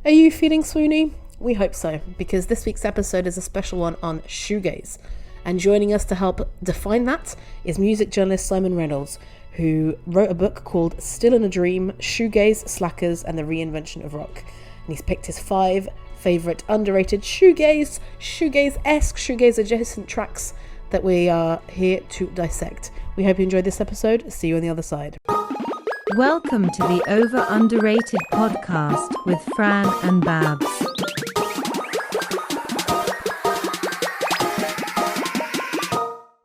Are you feeling swoony? We hope so, because this week's episode is a special one on shoegaze. And joining us to help define that is music journalist Simon Reynolds, who wrote a book called Still in a Dream, Shoegaze, Slackers and the Reinvention of Rock. And he's picked his 5 favourite underrated shoegaze-esque, shoegaze-adjacent tracks that we are here to dissect. We hope you enjoyed this episode. See you on the other side. Welcome to the Over Underrated podcast with Fran and Babs.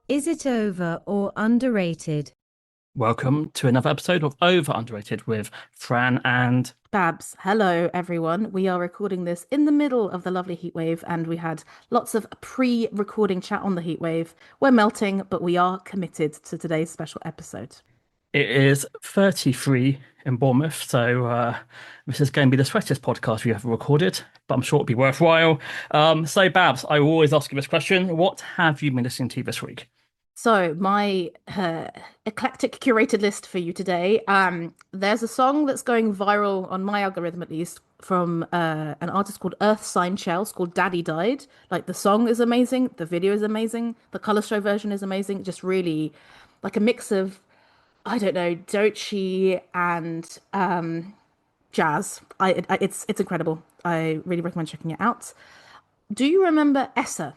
Is it over or underrated? Welcome to another episode of Over Underrated with Fran and Babs. Hello, everyone. We are recording this in the middle of the lovely heatwave, and we had lots of pre-recording chat on the heatwave. We're melting, but we are committed to today's special episode. it is 33 in Bournemouth, so this is going to be the sweatiest podcast we ever recorded, but I'm sure it'll be worthwhile. So Babs, I will always ask you this question. What have you been listening to this week? So my eclectic curated list for you today. There's a song that's going viral on my algorithm, at least, from an artist called Earth Sign Shell. It's called Daddy Died. Like, the song is amazing, the video is amazing, the color show version is amazing. Just really like a mix of, I don't know, Doechii and jazz. It's incredible. I really recommend checking it out. Do you remember Essa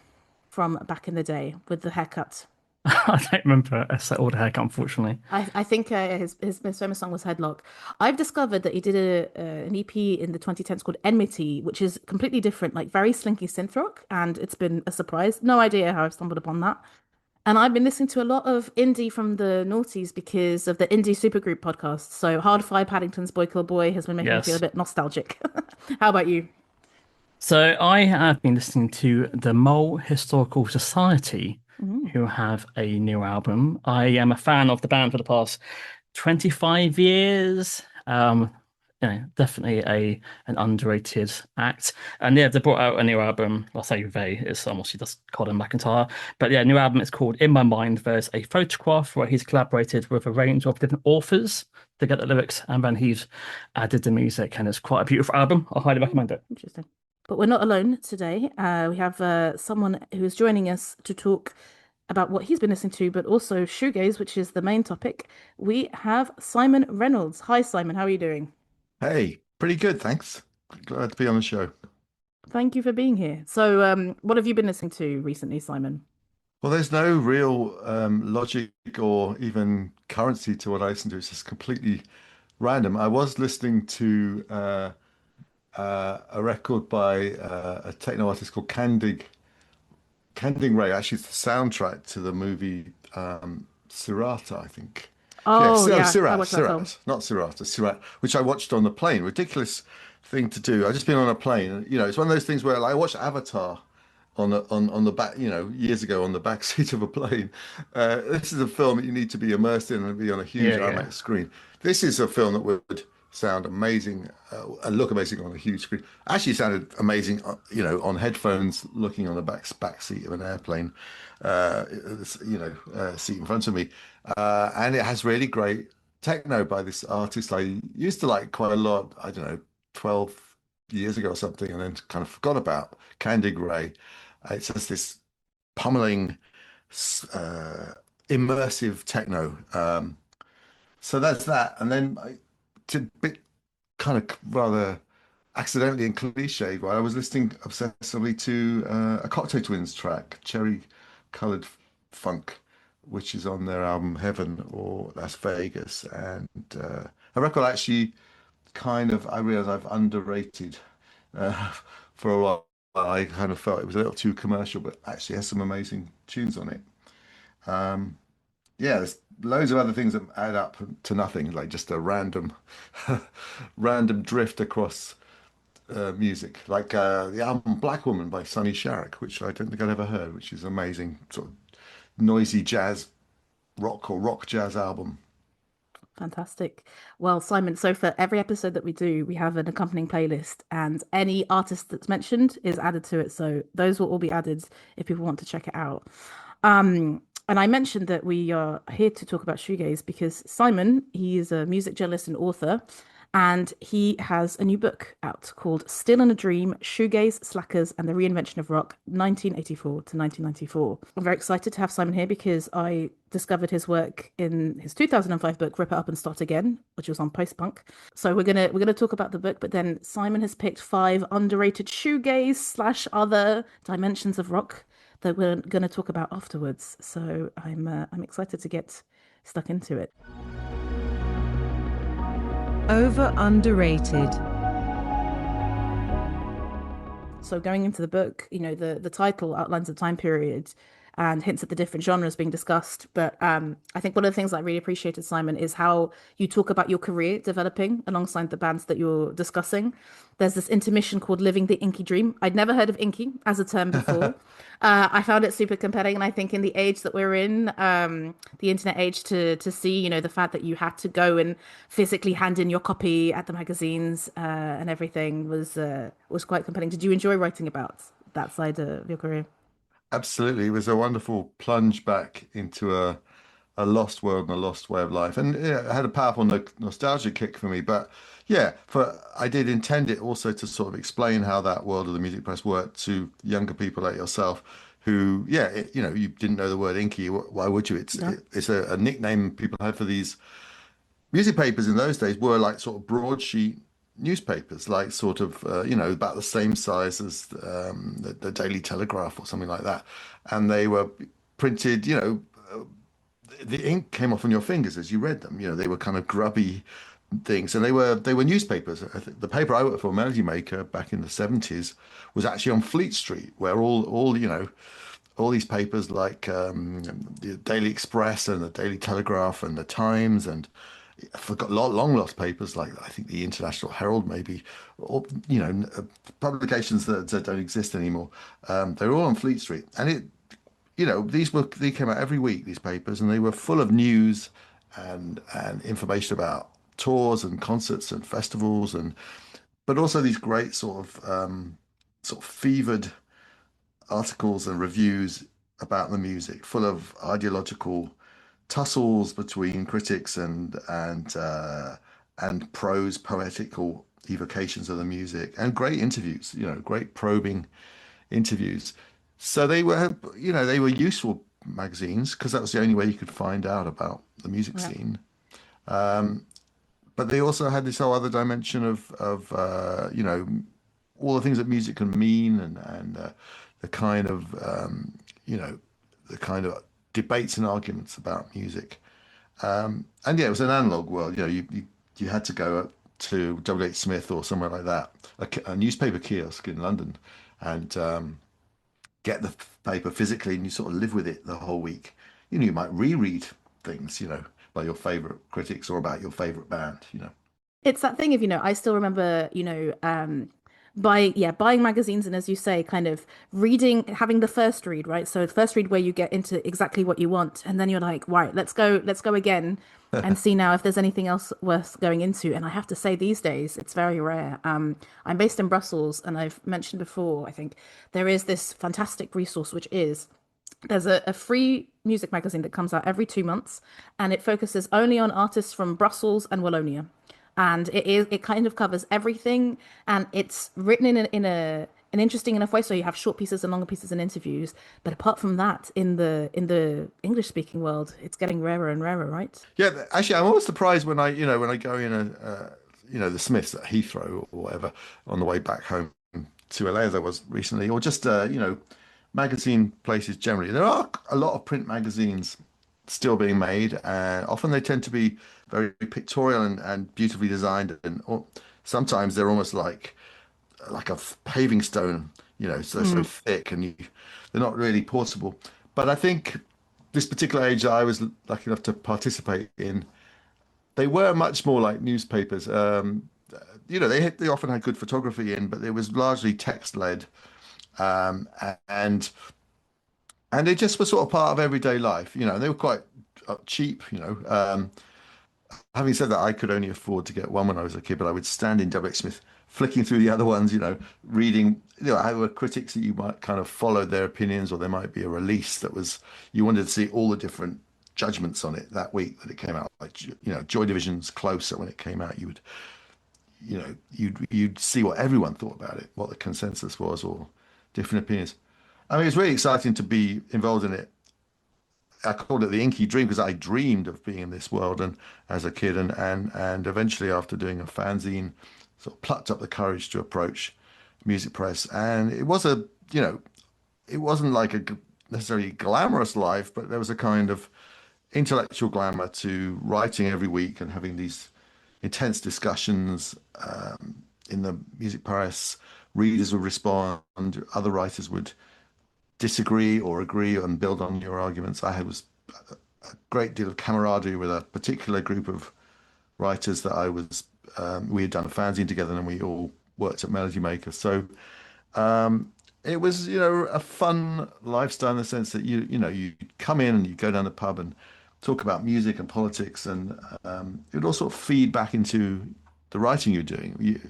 from back in the day with the haircut? I don't remember a set order haircut, unfortunately. I think his most famous song was Headlock. I've discovered that he did an EP in the 2010s called Enmity, which is completely different, like very slinky synth rock, and it's been a surprise. No idea how I've stumbled upon that. And I've been listening to a lot of indie from the noughties because of the Indie Supergroup podcast. So Hard Five Paddington's Boy Kill Boy has been making me feel a bit nostalgic. How about you? So I have been listening to the Mole Historical Society, who have a new album. I am a fan of the band for the past 25 years. Definitely an underrated act. And yeah, they brought out a new album. I'll say they, it's almost just Colin McIntyre. But yeah, new album is called In My Mind. There's a photograph where he's collaborated with a range of different authors to get the lyrics, and then he's added the music, and it's quite a beautiful album. I highly recommend it. Interesting. But we're not alone today. We have someone who is joining us to talk about what he's been listening to, but also shoegaze, which is the main topic. We have Simon Reynolds. Hi, Simon. How are you doing? Hey, pretty good, thanks. Glad to be on the show. Thank you for being here. So, what have you been listening to recently, Simon? Well, there's no real logic or even currency to what I listen to. It's just completely random. I was listening to a record by a techno artist called Canding Ray. Actually, it's the soundtrack to the movie Sirata, I think. Oh, no, yeah, I Sirat, watched that film. not Sirata, Sirat, which I watched on the plane. Ridiculous thing to do. I just been on a plane. You know, it's one of those things where, like, I watched Avatar on the back, years ago on the back seat of a plane. This is a film that you need to be immersed in and be on a huge IMAX screen. This is a film that would sound amazing and look amazing on a huge screen. Actually, it sounded amazing, on headphones, looking on the back seat of an airplane, seat in front of me. And it has really great techno by this artist I used to like quite a lot, I don't know, 12 years ago or something, and then kind of forgot about Candy Gray. It's just this pummeling, immersive techno. So that's that. And then to bit kind of rather accidentally and cliched, I was listening obsessively to a Cocktail Twins track, Cherry Colored Funk, which is on their album Heaven or Las Vegas, and a record actually I realize I've underrated for a while. I kind of felt it was a little too commercial, but actually has some amazing tunes on it. There's loads of other things that add up to nothing, like just a random drift across music, like the album Black Woman by Sonny Sharrock, which I don't think I'd ever heard, which is amazing, sort of noisy jazz rock or rock jazz album. Fantastic. Well, Simon, so for every episode that we do, we have an accompanying playlist, and any artist that's mentioned is added to it. So those will all be added if people want to check it out. And I mentioned that we are here to talk about shoegaze because Simon, he is a music journalist and author, And he has a new book out called Still in a Dream, Shoegaze, Slackers, and the Reinvention of Rock, 1984 to 1994. I'm very excited to have Simon here because I discovered his work in his 2005 book, Rip It Up and Start Again, which was on post-punk. So we're gonna talk about the book, but then Simon has picked 5 underrated shoegaze slash other dimensions of rock that we're gonna talk about afterwards. So I'm excited to get stuck into it. Over underrated. So going into the book, the title outlines the time period and hints at the different genres being discussed. But I think one of the things I really appreciated, Simon, is how you talk about your career developing alongside the bands that you're discussing. There's this intermission called Living the Inkie Dream. I'd never heard of Inkie as a term before. I found it super compelling, and I think in the age that we're in, the internet age, to see, the fact that you had to go and physically hand in your copy at the magazines and everything was quite compelling. Did you enjoy writing about that side of your career? Absolutely. It was a wonderful plunge back into a lost world and a lost way of life. And yeah, it had a powerful nostalgia kick for me. But yeah, I did intend it also to sort of explain how that world of the music press worked to younger people like yourself who, yeah, you didn't know the word inky. Why would you? Yeah. It's a nickname people had for these music papers in those days were like sort of broadsheet newspapers, like sort of about the same size as the Daily Telegraph or something like that, and they were printed. The ink came off on your fingers as you read them. They were kind of grubby things, and they were newspapers. The paper I worked for, Melody Maker, back in the 70s, was actually on Fleet Street, where all these papers like the Daily Express and the Daily Telegraph and the Times and I forgot long lost papers like I think the International Herald maybe, or publications that don't exist anymore. They're all on Fleet Street, and they came out every week, these papers, and they were full of news and information about tours and concerts and festivals, but also these great sort of fevered articles and reviews about the music, full of ideological tussles between critics and prose poetical evocations of the music, and great interviews, great probing interviews. So they were useful magazines because that was the only way you could find out about the music Yeah. scene. But they also had this whole other dimension of all the things that music can mean, and the kind of you know the kind of debates and arguments about music. And yeah, it was an analog world. You had to go up to WH Smith or somewhere like that, a newspaper kiosk in London, and get the paper physically, and you sort of live with it the whole week. You might reread things, by your favorite critics or about your favorite band. It's that thing of, I still remember, buying magazines and, as you say, kind of reading, having the first read, right? So the first read where you get into exactly what you want, and then you're like, right, let's go again and see now if there's anything else worth going into. And I have to say, these days it's very rare. I'm based in Brussels, and I've mentioned before, I think there is this fantastic resource, which is there's a free music magazine that comes out every 2 months, and it focuses only on artists from Brussels and Wallonia. And it kind of covers everything, and it's written in an interesting enough way. So you have short pieces and longer pieces and interviews. But apart from that, in the English speaking world, it's getting rarer and rarer, right? Yeah, actually, I'm always surprised when I go in the Smiths at Heathrow or whatever on the way back home to LA as I was recently, or just magazine places generally. There are a lot of print magazines still being made, and often they tend to be very pictorial and beautifully designed, or sometimes they're almost like a paving stone, so thick, and they're not really portable. But I think this particular age that I was lucky enough to participate in, they were much more like newspapers. They often had good photography in, but it was largely text led, um, and and they just were sort of part of everyday life. They were quite cheap. Having said that, I could only afford to get one when I was a kid, but I would stand in WH Smith flicking through the other ones, reading, how were critics that you might kind of follow their opinions, or there might be a release that was, you wanted to see all the different judgments on it that week that it came out. Like, Joy Division's Closer, when it came out, you would you'd see what everyone thought about it, what the consensus was, or different opinions. I mean, it's really exciting to be involved in it. I called it the inkie dream because I dreamed of being in this world and as a kid, and eventually after doing a fanzine, sort of plucked up the courage to approach music press. And it was it wasn't like a necessarily glamorous life, but there was a kind of intellectual glamour to writing every week and having these intense discussions in the music press. Readers would respond, other writers would disagree or agree and build on your arguments. I had was a great deal of camaraderie with a particular group of writers that I was. We had done a fanzine together, and we all worked at Melody Maker. So it was, a fun lifestyle in the sense that you come in and you go down the pub and talk about music and politics, and it would all sort of feed back into the writing you're doing.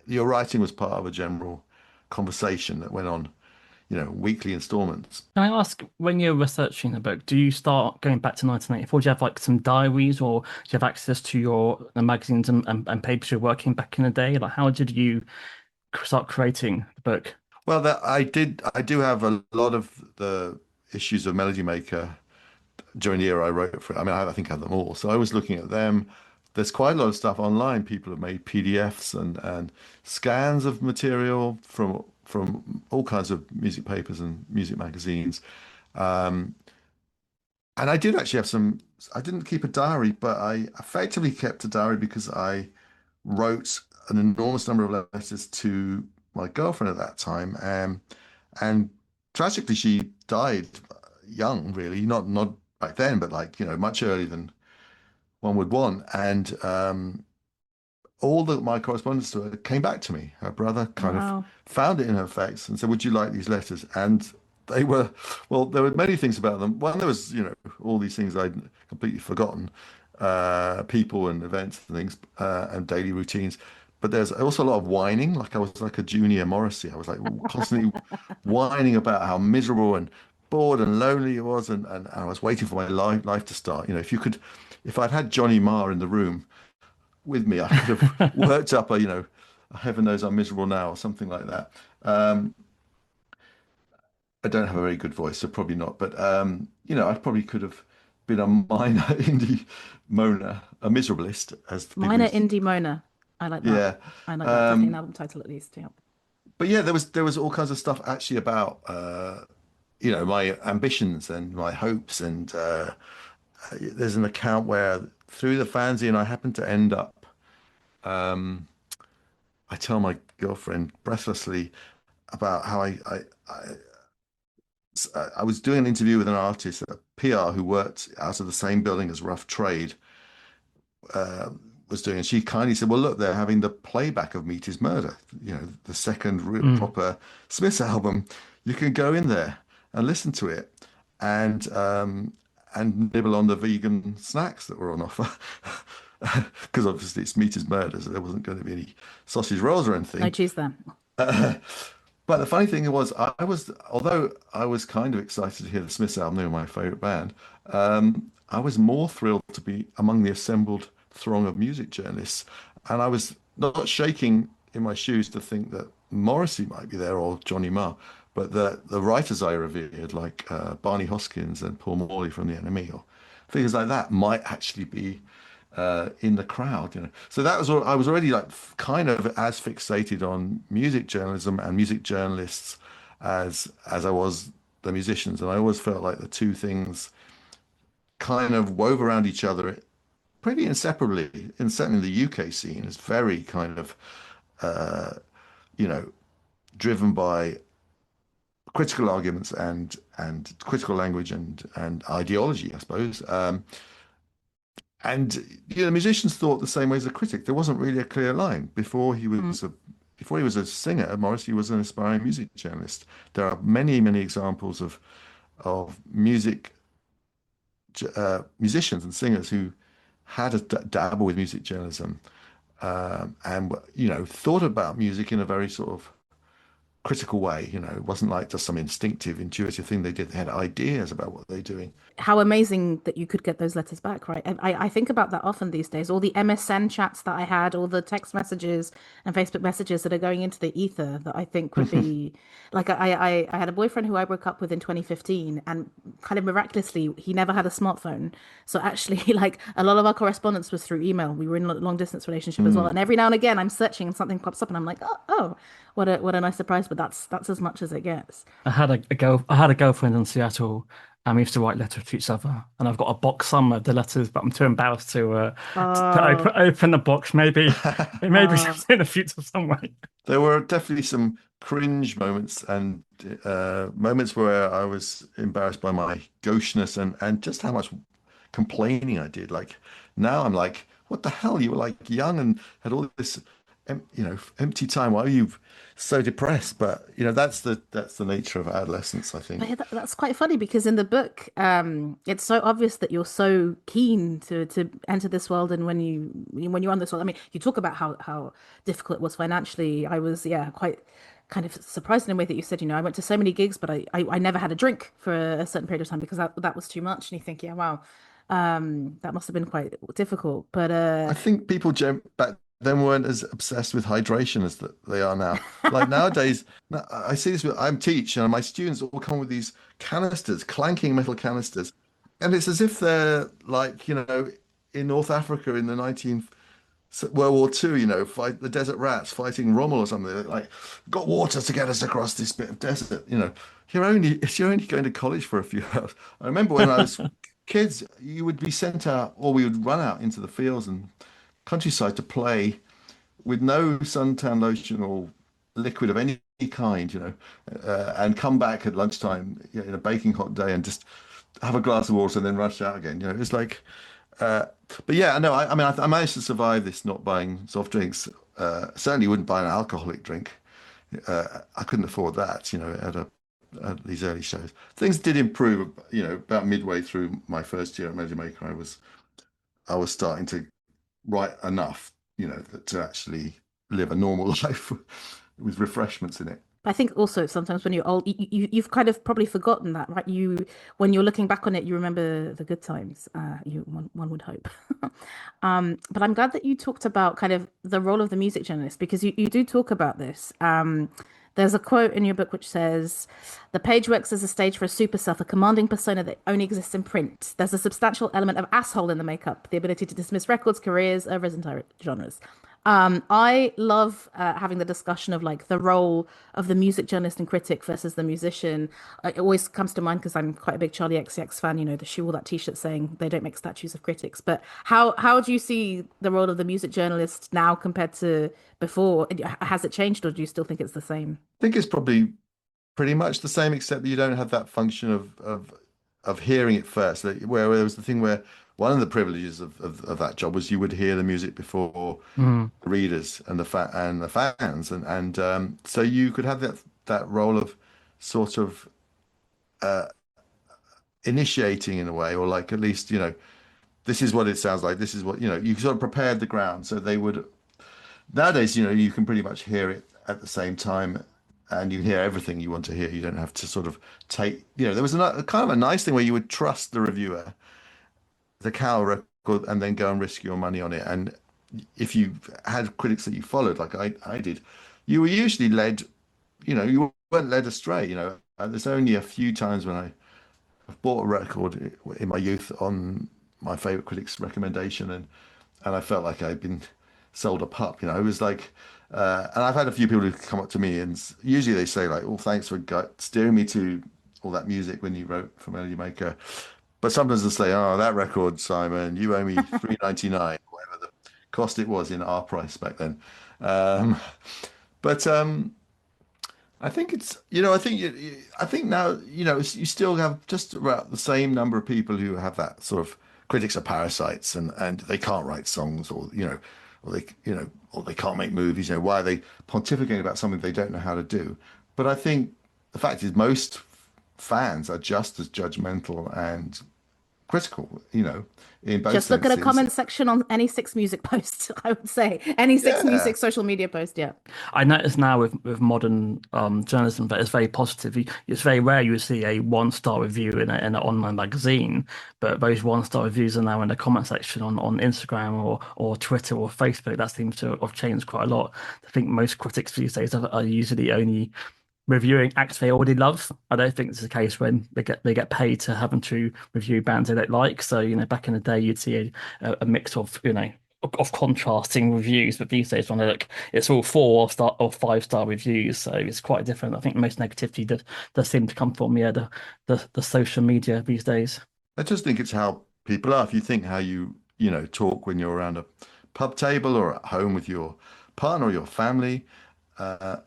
Your writing was part of a general conversation that went on, weekly installments. Can I ask, when you're researching the book, do you start going back to 1984? Do you have like some diaries, or do you have access to the magazines and papers you're working back in the day? Like, how did you start creating the book? Well, I do have a lot of the issues of Melody Maker during the era I wrote for it. I mean, I think I have them all. So I was looking at them. There's quite a lot of stuff online. People have made PDFs and scans of material from all kinds of music papers and music magazines. Um, and I did actually have some. I didn't keep a diary, but I effectively kept a diary because I wrote an enormous number of letters to my girlfriend at that time, and tragically she died young, really, not back then, but like much earlier than one would want. And all my correspondence to her came back to me. Her brother kind of Wow. found it in her fax and said, "Would you like these letters?" And they were, well, there were many things about them. One, there was, all these things I'd completely forgotten, people and events and things, and daily routines. But there's also a lot of whining. Like I was like a junior Morrissey. I was like constantly whining about how miserable and bored and lonely it was, and I was waiting for my life to start. If I'd had Johnny Marr in the room with me, I could have worked up heaven knows I'm miserable now, or something like that. I don't have a very good voice, so probably not. But I probably could have been a minor indie moaner, a miserabilist, as the people Minor used to. indie Mona. I like that. Yeah. I like that. Definitely an Um, album title at least. Yeah. but yeah, there was all kinds of stuff actually about my ambitions and my hopes, and there's an account where through the fanzine I happened to end up. Um, I tell my girlfriend breathlessly about how I was doing an interview with an artist at PR who worked out of the same building as Rough Trade uh, was doing, and she kindly said, "Well, look, they're having the playback of Meet Is Murder, the second real Mm. proper Smiths album. You can go in there and listen to it, and nibble on the vegan snacks that were on offer." Because obviously it's Meat Is Murder, so there wasn't going to be any sausage rolls or No anything. cheese there. But the funny thing was, although I was kind of excited to hear the Smiths album, they were my favorite band. I was more thrilled to be among the assembled throng of music journalists, and I was not shaking in my shoes to think that Morrissey might be there or Johnny Marr, but the writers I revered, like Barney Hoskins and Paul Morley from the NME, or figures like that, might actually be in the crowd. So that was all. I was already like kind of as fixated on music journalism and music journalists as I was the musicians, and I always felt like the two things kind of wove around each other pretty inseparably. And certainly the UK scene is very kind of uh, you know driven by critical arguments and critical language and ideology, I suppose. And musicians thought the same way as a critic. There wasn't really a clear line Mm. before he was a singer. Morrissey was an aspiring music journalist. There are many, many examples of musicians and singers who had a dabble with music journalism, and thought about music in a very sort of critical way. It wasn't like just some instinctive, intuitive thing they did. They had ideas about what they're doing. How amazing that you could get those letters back, right? I think about that often these days. All the MSN chats that I had, all the text messages and Facebook messages that are going into the ether that I think would be like I had a boyfriend who I broke up with in 2015, and kind of miraculously he never had a smartphone. So actually like a lot of our correspondence was through email. We were in a long distance relationship as well. Mm. And every now and again I'm searching and something pops up and I'm like, oh, what a nice surprise, but that's as much as it gets. I had a girlfriend in Seattle, and we used to write letters to each other. And I've got a box somewhere of the letters, but I'm too embarrassed to Oh, open the box. Maybe oh. in the future somewhere. There were definitely some cringe moments and moments where I was embarrassed by my gaucheness and just how much complaining I did. Like now I'm like, what the hell? You were like young and had all this, empty time. Why are you so depressed? But that's the nature of adolescence, I But think. yeah, that's quite funny because in the book, it's so obvious that you're so keen to enter this world, and when you're on this world, I mean, you talk about how difficult it was financially. I was, yeah, quite kind of surprised in a way that you said, I went to so many gigs, but I never had a drink for a certain period of time because that was too much. And you think, yeah, wow, that must have been quite difficult. But I think people back then weren't as obsessed with hydration as they are now. Like nowadays, I see this. I'm teach, and my students all come with these canisters, clanking metal canisters, and it's as if they're like in North Africa in the 19th World War Two. Fight the desert rats fighting Rommel or something. They're like, got water to get us across this bit of desert. You're only going to college for a few hours. I remember when I was kids, you would be sent out, or we would run out into the fields and countryside to play with no suntan lotion or liquid of any kind, and come back at lunchtime in a baking hot day and just have a glass of water and then rush out again. It's like, but yeah, no, I mean, I managed to survive this not buying soft drinks. Certainly wouldn't buy an alcoholic drink. I couldn't afford that, at these early shows. Things did improve, about midway through my first year at Melody Maker. I was starting to write enough, to actually live a normal life with refreshments in it. I think also sometimes when you're old, you've kind of probably forgotten that, right? When you're looking back on it, you remember the good times. One would hope. But I'm glad that you talked about kind of the role of the music journalist because you do talk about this. There's a quote in your book which says, "The page works as a stage for a super self, a commanding persona that only exists in print. There's a substantial element of asshole in the makeup, the ability to dismiss records, careers, oeuvres, entire genres." I love having the discussion of like the role of the music journalist and critic versus the musician. It always comes to mind because I'm quite a big Charlie XCX fan. The shoe wore that t-shirt saying they don't make statues of critics. But how do you see the role of the music journalist now compared to before? Has it changed, or do you still think it's the same? I think it's probably pretty much the same, except that you don't have that function of hearing it first. Where there was the thing where one of the privileges of that job was you would hear the music before Mm. the readers and the fans, and so you could have that role of sort of uh, initiating in a way, or like at least this is what it sounds like. This is what you sort of prepared the ground, so they would. Nowadays, you can pretty much hear it at the same time, and you hear everything you want to hear. You don't have to sort of take. There was a kind of a nice thing where you would trust the reviewer, the cow record, and then go and risk your money on it. And if you had critics that you followed, like I did, you were usually led. You weren't led astray. There's only a few times when I've bought a record in my youth on my favorite critic's recommendation, and I felt like I'd been sold a pup. It was like, and I've had a few people who come up to me, and usually they say like, "Oh, thanks for steering me to all that music when you wrote for Melody Maker." But sometimes they'll say, "Oh, that record, Simon, you owe me 3.99, whatever the cost it was in our price back then." Um, but I think I think now, you still have just about the same number of people who have that sort of critics are parasites and they can't write songs or they can't make movies. Why are they pontificating about something they don't know how to do? But I think the fact is most fans are just as judgmental and critical, in both Just look at a senses. comment section on any Six Music post, I would say. Any Six Yeah. Music social media post, yeah. I notice now with modern journalism that it's very positive. It's very rare you see a one-star review in an online magazine, but those one-star reviews are now in the comment section on Instagram or Twitter or Facebook. That seems to have changed quite a lot. I think most critics these days are usually only reviewing acts they already love. I don't think it's the case when they get paid to having to review bands they don't like. So, back in the day, you'd see a mix of, of contrasting reviews, but these days, when I look, it's all 4-star or 5-star reviews, so it's quite different. I think most negativity does seem to come from the social media these days. I just think it's how people are. If you think how you talk when you're around a pub table or at home with your partner or your family,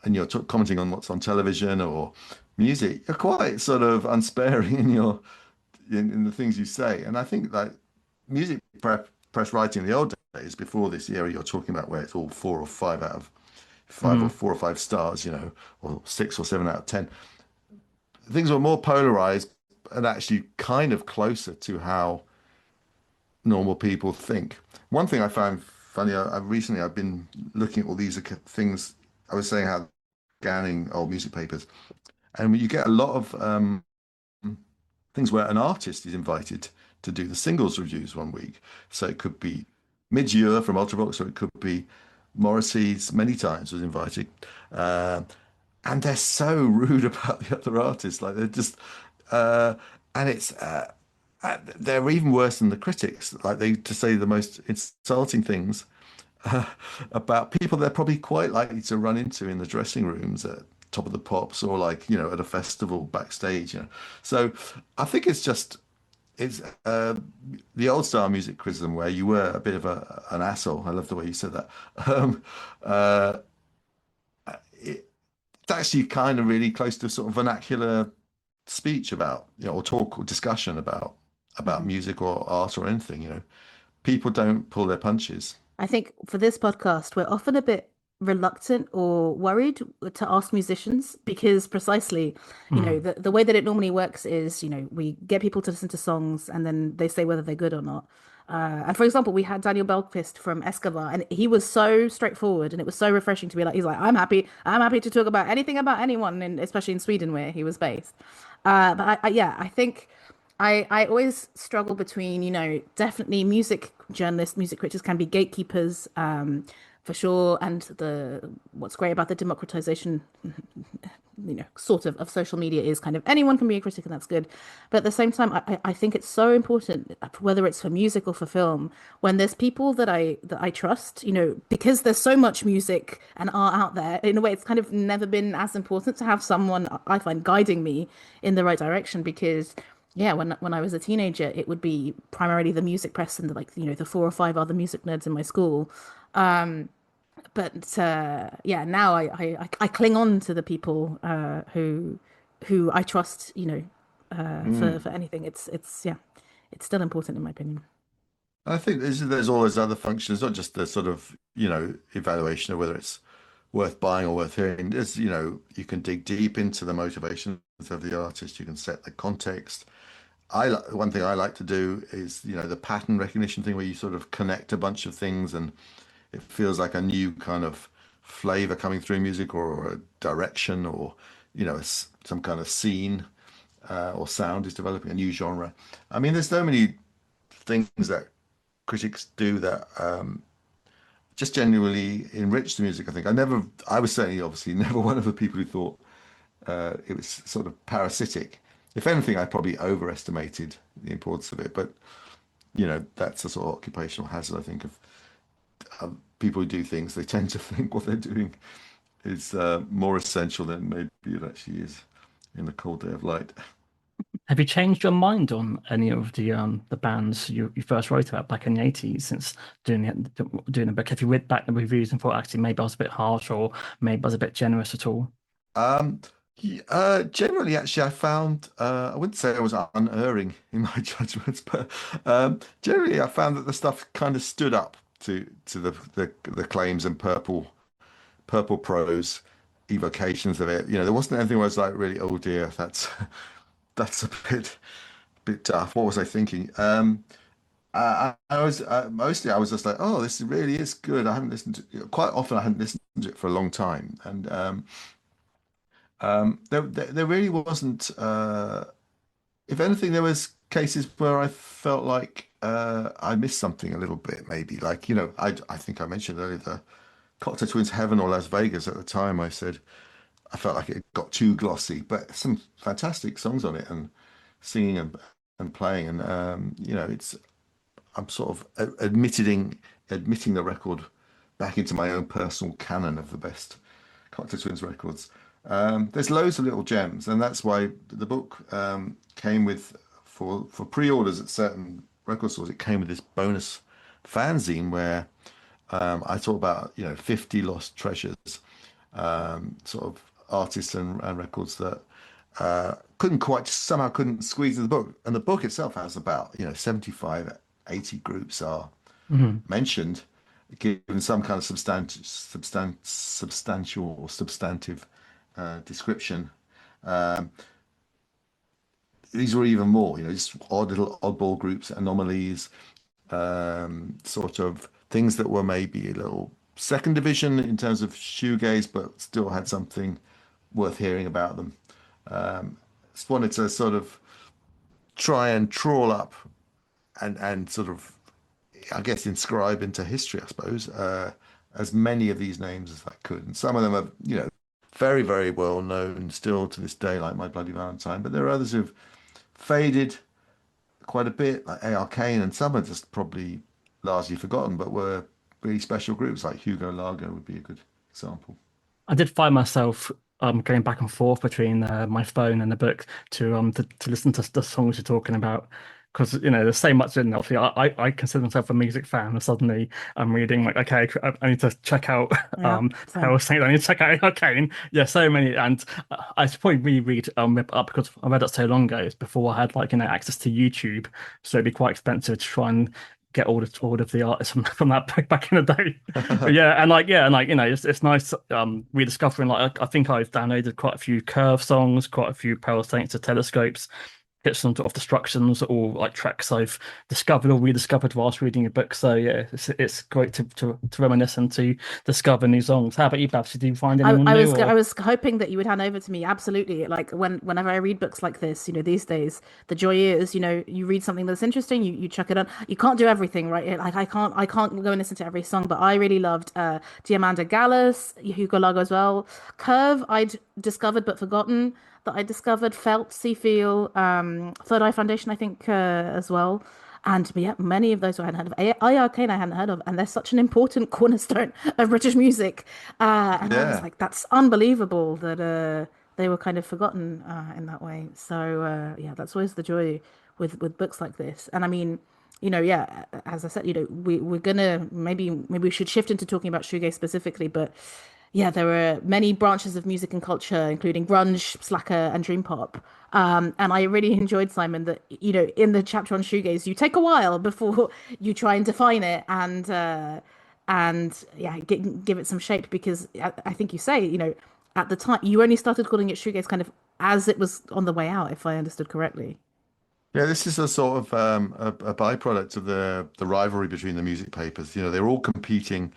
and you're commenting on what's on television or music, you're quite sort of unsparing in the things you say. And I think like music press writing in the old days, before this era you're talking about, where it's all 4 or 5 out of 5 or Mm. 4 or 5 stars, or 6 or 7 out of 10. Things were more polarized and actually kind of closer to how normal people think. One thing I found funny, recently I've been looking at all these things. I was saying how scanning old music papers, and you get a lot of things where an artist is invited to do the singles reviews one week. So it could be Midge from Ultravox, or it could be Morrissey's many times was invited. Uh, and they're so rude about the other artists. Like they're just, and they're even worse than the critics. Like they to say the most insulting things about people they're probably quite likely to run into in the dressing rooms at Top of the Pops, or like, at a festival backstage. So I think it's the old style music criticism where you were a bit of an asshole. I love the way you said that. Um, uh, it's actually kind of really close to sort of vernacular speech about, or talk or discussion about Mhm. music or art or anything. People don't pull their punches. I think for this podcast, we're often a bit reluctant or worried to ask musicians because precisely, Mm. the way that it normally works is, we get people to listen to songs and then they say whether they're good or not. And for example, we had Daniel Belquist from Escobar, and he was so straightforward, and it was so refreshing to be like, he's like, I'm happy to talk about anything about anyone, and especially in Sweden where he was based. But yeah, I think. I always struggle between, definitely music journalists, music critics can be gatekeepers, for sure. And what's great about the democratization, sort of social media is kind of anyone can be a critic, and that's good. But at the same time, I think it's so important, whether it's for music or for film, when there's people that I trust, because there's so much music and art out there. In a way, it's kind of never been as important to have someone I find guiding me in the right direction because. Yeah, when I was a teenager, it would be primarily the music press and the 4 or 5 other music nerds in my school. But yeah, now I cling on to the people who I trust, Mm. for anything. It's yeah, it's still important in my opinion. I think there's all those other functions, not just the sort of, evaluation of whether it's worth buying or worth hearing. There's, you can dig deep into the motivations of the artist. You can set the context. One thing I like to do is, the pattern recognition thing where you sort of connect a bunch of things and it feels like a new kind of flavor coming through music, or a direction, or, some kind of scene, or sound is developing a new genre. I mean, there's so many things that critics do that just genuinely enrich the music. I think I was certainly obviously never one of the people who thought it was sort of parasitic. If anything, I probably overestimated the importance of it. But that's a sort of occupational hazard, I think, of people who do things. They tend to think what they're doing is more essential than maybe it actually is in the cold day of light. Have you changed your mind on any of the bands you first wrote about back in the 80s since doing the book? Have you read back the reviews and thought actually maybe I was a bit harsh or maybe I was a bit generous at all? Um, Generally, actually, I found I wouldn't say I was unerring in my judgments, but generally, I found that the stuff kind of stood up to the claims and purple prose evocations of it. There wasn't anything where I was like really, oh dear, that's a bit bit tough. What was I thinking? I was mostly I was just like, oh, this really is good. I haven't listened to quite often. I hadn't listened to it for a long time, and there really wasn't. If anything, there was cases where I felt like I missed something a little bit. Maybe like I think I mentioned earlier the Cocktail Twins Heaven or Las Vegas at the time. I said I felt like it got too glossy, but some fantastic songs on it and singing and playing and it's I'm sort of admitting the record back into my own personal canon of the best Cocktail Twins records. There's loads of little gems, and that's why the book came with for pre-orders at certain record stores. It came with this bonus fanzine where I talk about 50 lost treasures, sort of artists and records that couldn't squeeze in the book. And the book itself has about 75, 80 groups are Mhm. mentioned, given some kind of substantial or substantive description. Um, these were even more, just odd little oddball groups, anomalies, sort of things that were maybe a little second division in terms of shoegaze, but still had something worth hearing about them. Just wanted to sort of try and trawl up and sort of, I guess, inscribe into history, I suppose, as many of these names as I could. And some of them are, very, very well known still to this day, like My Bloody Valentine. But there are others who've faded quite a bit, like A.R. Kane, and some are just probably largely forgotten, but were really special groups, like Hugo Largo would be a good example. I did find myself going back and forth between my phone and the book to listen to the songs you're talking about because there's so much in there. Obviously, I consider myself a music fan, and suddenly I'm reading like, okay, I need to check out Yeah, Pearl same. Saint. I need to check out Arcane. Yeah, so many, and I should probably reread Rip Up because I read that so long ago. It's before I had like access to YouTube, so it'd be quite expensive to try and get all of the artists from that back in the day. But yeah, it's nice rediscovering. Like I think I've downloaded quite a few Curve songs, quite a few Power Saints to Telescopes, hits some sort of destructions, or like tracks I've discovered or rediscovered whilst reading a book. So yeah, it's great to reminisce and to discover new songs. How about you, Babs? Did you find anyone new I or? was hoping that you would hand over to me. Absolutely. Like whenever I read books like this, these days, the joy is, you read something that's interesting, you chuck it on. You can't do everything, right? Like I can't go and listen to every song, but I really loved Diamanda Gallas, Hugo Lago as well. Curve, I'd discovered but forgotten that I discovered. Felt, See Feel, Third Eye Foundation, I think, as well. And yeah, many of those I hadn't heard of. A.R. Kane I hadn't heard of, and they're such an important cornerstone of British music. And I was Yeah. like, that's unbelievable that they were kind of forgotten in that way. So yeah, that's always the joy with books like this. And I mean, yeah, as I said, we're gonna maybe we should shift into talking about shoegaze specifically, but yeah, there are many branches of music and culture, including grunge, slacker, and dream pop. And I really enjoyed, Simon, that in the chapter on shoegaze, you take a while before you try and define it and yeah, give it some shape because I think you say, at the time you only started calling it shoegaze kind of as it was on the way out, if I understood correctly. Yeah, this is a sort of a byproduct of the rivalry between the music papers. They're all competing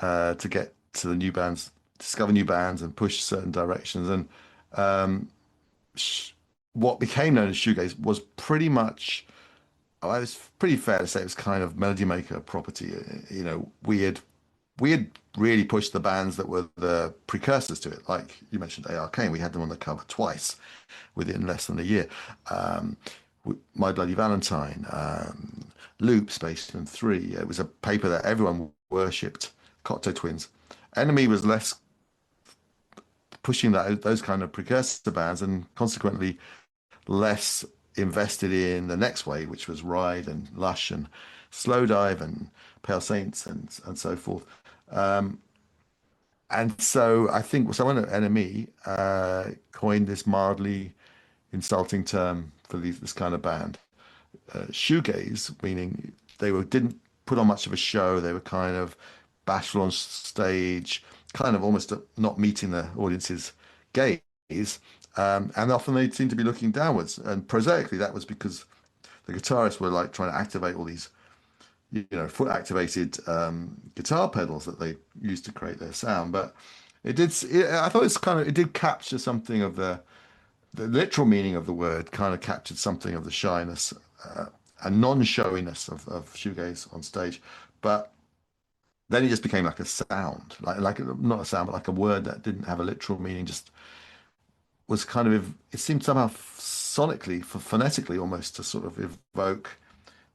to get to the new bands, discover new bands, and push certain directions. And um, sh what became known as shoegaze was pretty much, well, it's pretty fair to say it was kind of Melody Maker property. We had really pushed the bands that were the precursors to it. Like you mentioned, A.R. Kane, we had them on the cover twice within less than a year. Um, My Bloody Valentine, Loop, Spaceman 3. It was a paper that everyone worshipped. Cocteau Twins. Enemy was less pushing those kind of precursor bands and consequently less invested in the next wave, which was Ride and Lush and Slowdive and Pale Saints and so forth. Um, and so I think someone at NME coined this mildly insulting term for this kind of band, shoegaze, meaning didn't put on much of a show. They were kind of bashful on stage, kind of almost not meeting the audience's gaze, And often they seem to be looking downwards. And prosaically, that was because the guitarists were like trying to activate all these, foot activated guitar pedals that they used to create their sound. But I thought it did capture something of the literal meaning of the word, kind of captured something of the shyness and non-showiness of shoegaze on stage. But then it just became like a sound, like not a sound, but like a word that didn't have a literal meaning, just was kind of, it seemed somehow sonically, phonetically almost, to sort of evoke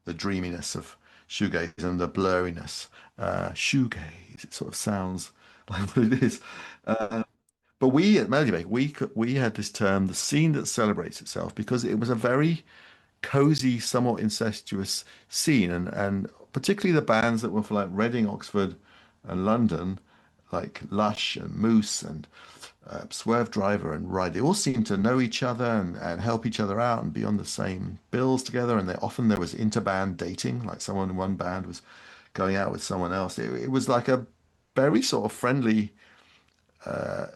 the dreaminess of shoegaze and the blurriness. Shoegaze, it sort of sounds like what it is. But we at Melody Maker, we had this term, the scene that celebrates itself, because it was a very cozy, somewhat incestuous scene, and particularly the bands that were for like Reading, Oxford, and London, like Lush and Moose and Swerve Driver and Ride. They all seemed to know each other and help each other out and be on the same bills together. And often there was interband dating, like someone in one band was going out with someone else. It was like a very sort of friendly,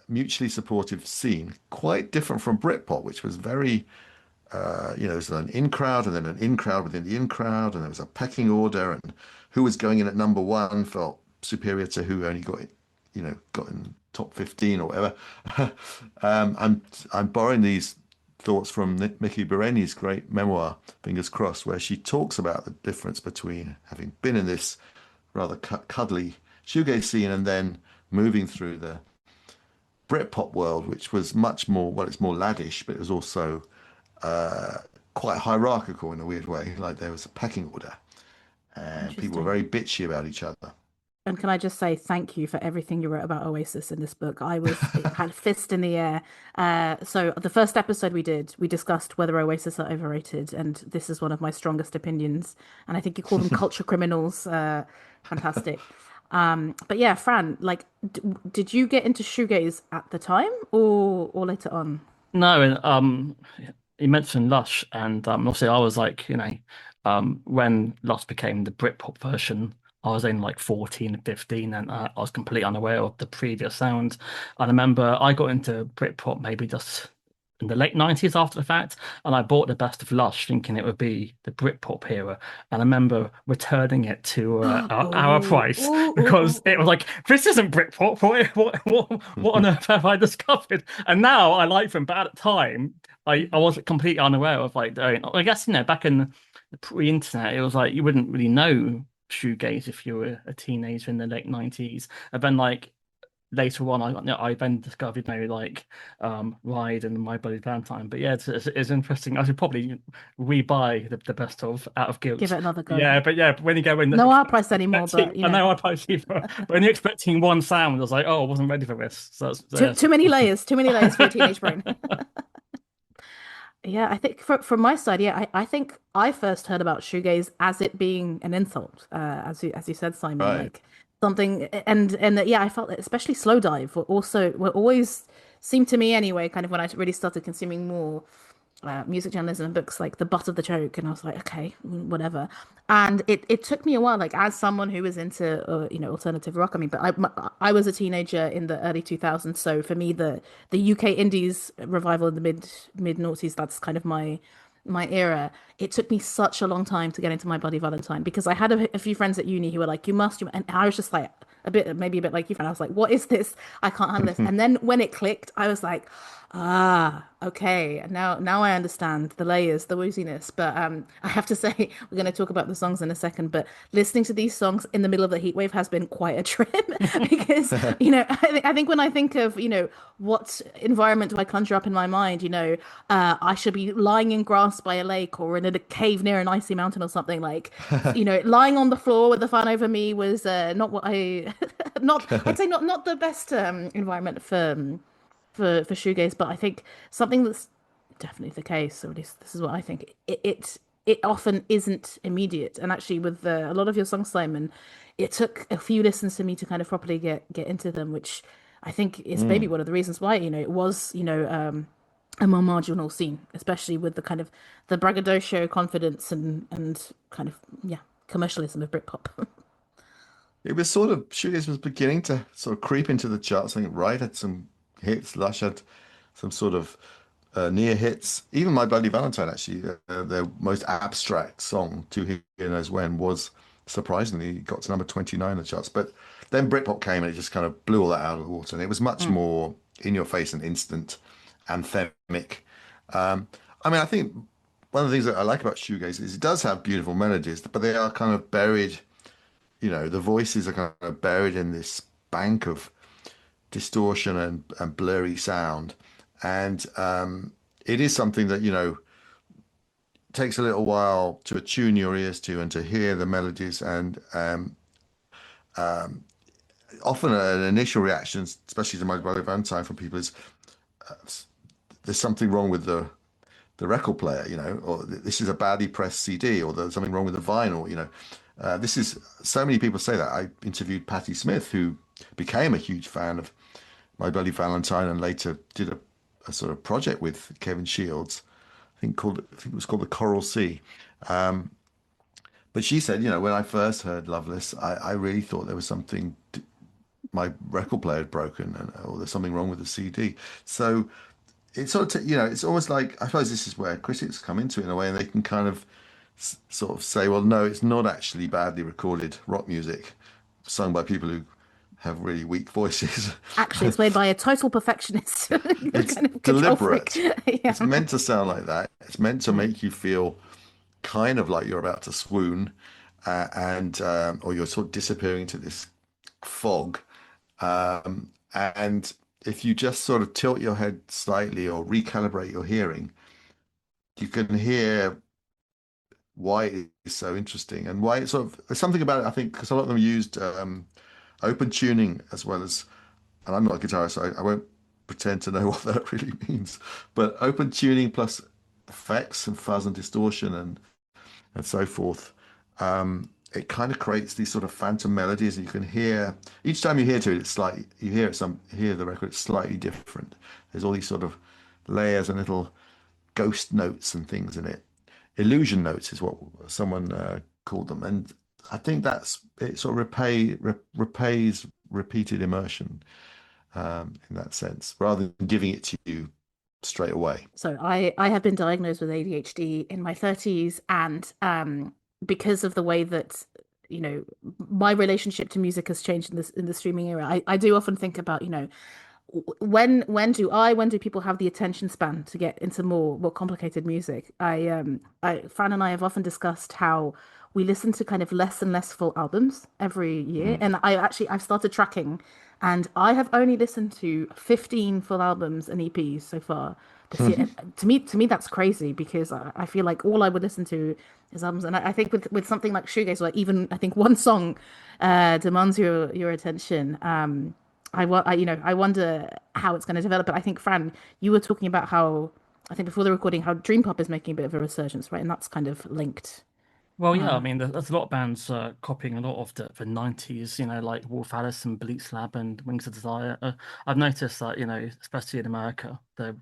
mutually supportive scene, quite different from Britpop, which was very, there was an in crowd and then an in crowd within the in crowd, and there was a pecking order, and who was going in at number one felt superior to who only got it, got in top 15 or whatever. I'm borrowing these thoughts from Mickey Bereni's great memoir, Fingers Crossed, where she talks about the difference between having been in this rather cuddly shoegaze scene and then moving through the Britpop world, which was much more, well, it's more laddish, but it was also quite hierarchical in a weird way. Like there was a pecking order and people were very bitchy about each other. And can I just say thank you for everything you wrote about Oasis in this book? Had a fist in the air. So the first episode we discussed whether Oasis are overrated, and this is one of my strongest opinions. And I think you call them culture criminals. Fantastic. But yeah, Fran, like, did you get into shoegaze at the time or later on? No, and you mentioned Lush, and obviously I was like, when Lush became the Britpop version, I was in like 14, 15, and I was completely unaware of the previous sounds. I remember I got into Britpop maybe just in the late 90s after the fact, and I bought the best of Lush thinking it would be the Britpop era. And I remember returning it to our price because it was like, this isn't Britpop. What on earth have I discovered? And now I like them, but at the time, I was completely unaware of like, I guess, back in the pre-internet, it was like you wouldn't really know shoegaze if you were a teenager in the late 90s. And then like later on I then discovered Ride and My Bloody Valentine. But yeah, it's interesting. I should probably rebuy the best of out of guilt. Give it another go. Yeah, but yeah, when you go in, no our price anymore, but I know our price either. But when you're expecting one sound, I was like, oh, I wasn't ready for this. So too many layers for a teenage brain. Yeah, I think from my side, yeah, I think I first heard about shoegaze as it being an insult, as you said, Simon, Right. like something, and yeah, I felt that especially slow dive were always seemed to me anyway, kind of when I really started consuming more music journalism and books, like the butt of the joke, and I was like, okay, whatever. And it took me a while, like as someone who was into alternative rock. I mean, but I was a teenager in the early 2000s, so for me the UK indies revival in the mid noughties, that's kind of my era. It took me such a long time to get into My Bloody Valentine because I had a few friends at uni who were like, and I was just like maybe a bit like you, and I was like, what is this? I can't handle this. And then when it clicked, I was like, okay, now I understand the layers, the wooziness. But I have to say, we're going to talk about the songs in a second, but listening to these songs in the middle of the heat wave has been quite a trip because I think when I think of what environment do I conjure up in my mind, I should be lying in grass by a lake or in a cave near an icy mountain or something, like lying on the floor with the fan over me was not what I I'd say not the best environment for shoegaze, but I think something that's definitely the case, or at least this is what I think. It often isn't immediate, and actually with a lot of your songs, Simon, it took a few listens for me to kind of properly get into them, which I think is maybe one of the reasons why it was a more marginal scene, especially with the kind of the braggadocio confidence and kind of commercialism of Britpop. It was sort of, shoegaze was beginning to sort of creep into the charts. I think Ride had some hits, Lush had some sort of near hits. Even My Bloody Valentine, actually, their most abstract song, To Hear Knows When, was surprisingly got to number 29 in the charts. But then Britpop came and it just kind of blew all that out of the water. And it was much Mm. more in your face and instant, anthemic. I mean, I think one of the things that I like about shoegaze is it does have beautiful melodies, but they are kind of buried, the voices are kind of buried in this bank of distortion and blurry sound. And it is something that, takes a little while to attune your ears to and to hear the melodies. And often an initial reaction, especially to My Bloody Valentine from people, is there's something wrong with the record player, or this is a badly pressed CD, or there's something wrong with the vinyl. This is so many people say that. I interviewed Patti Smith, who became a huge fan of My Bloody Valentine and later did a sort of project with Kevin Shields, I think it was called the Coral Sea. But she said, when I first heard Loveless, I really thought there was something my record player had broken, or there's something wrong with the CD. So it's sort of, it's almost like, I suppose this is where critics come into it in a way, and they can kind of sort of say, well, no, it's not actually badly recorded rock music sung by people who have really weak voices. Actually, it's made by a total perfectionist, It's kind of control freak. deliberate. Yeah. It's meant to sound like that. It's meant to Mm. make you feel kind of like you're about to swoon, and or you're sort of disappearing into this fog. And if you just sort of tilt your head slightly or recalibrate your hearing, you can hear why it is so interesting and why it's sort of there's something about it, I think, because a lot of them used open tuning as well as, and I'm not a guitarist, so I won't pretend to know what that really means, but open tuning plus effects and fuzz and distortion and so forth. It kind of creates these sort of phantom melodies, and you can hear each time you hear to it, it's slightly you hear it hear the record, it's slightly different. There's all these sort of layers and little ghost notes and things in it. Illusion notes is what someone called them, and I think that's it. Sort of repays repeated immersion in that sense, rather than giving it to you straight away. So I have been diagnosed with ADHD in my 30s, and because of the way that my relationship to music has changed in the streaming era, I do often think about when do people have the attention span to get into more complicated music? Fran and I have often discussed how we listen to kind of less and less full albums every year, Mm. and I've started tracking, and I have only listened to 15 full albums and EPs so far this year. And to me that's crazy, because I feel like all I would listen to is albums, and I think with something like shoegaze, where even I think one song demands your attention. I wonder how it's going to develop. But I think, Fran, you were talking about how, I think before the recording, how dream pop is making a bit of a resurgence, right? And that's kind of linked. Well, yeah, I Uh, mean, there's a lot of bands copying a lot of the 90s, like Wolf Alice and Bleach Lab and Wings of Desire. I've noticed that, especially in America, they're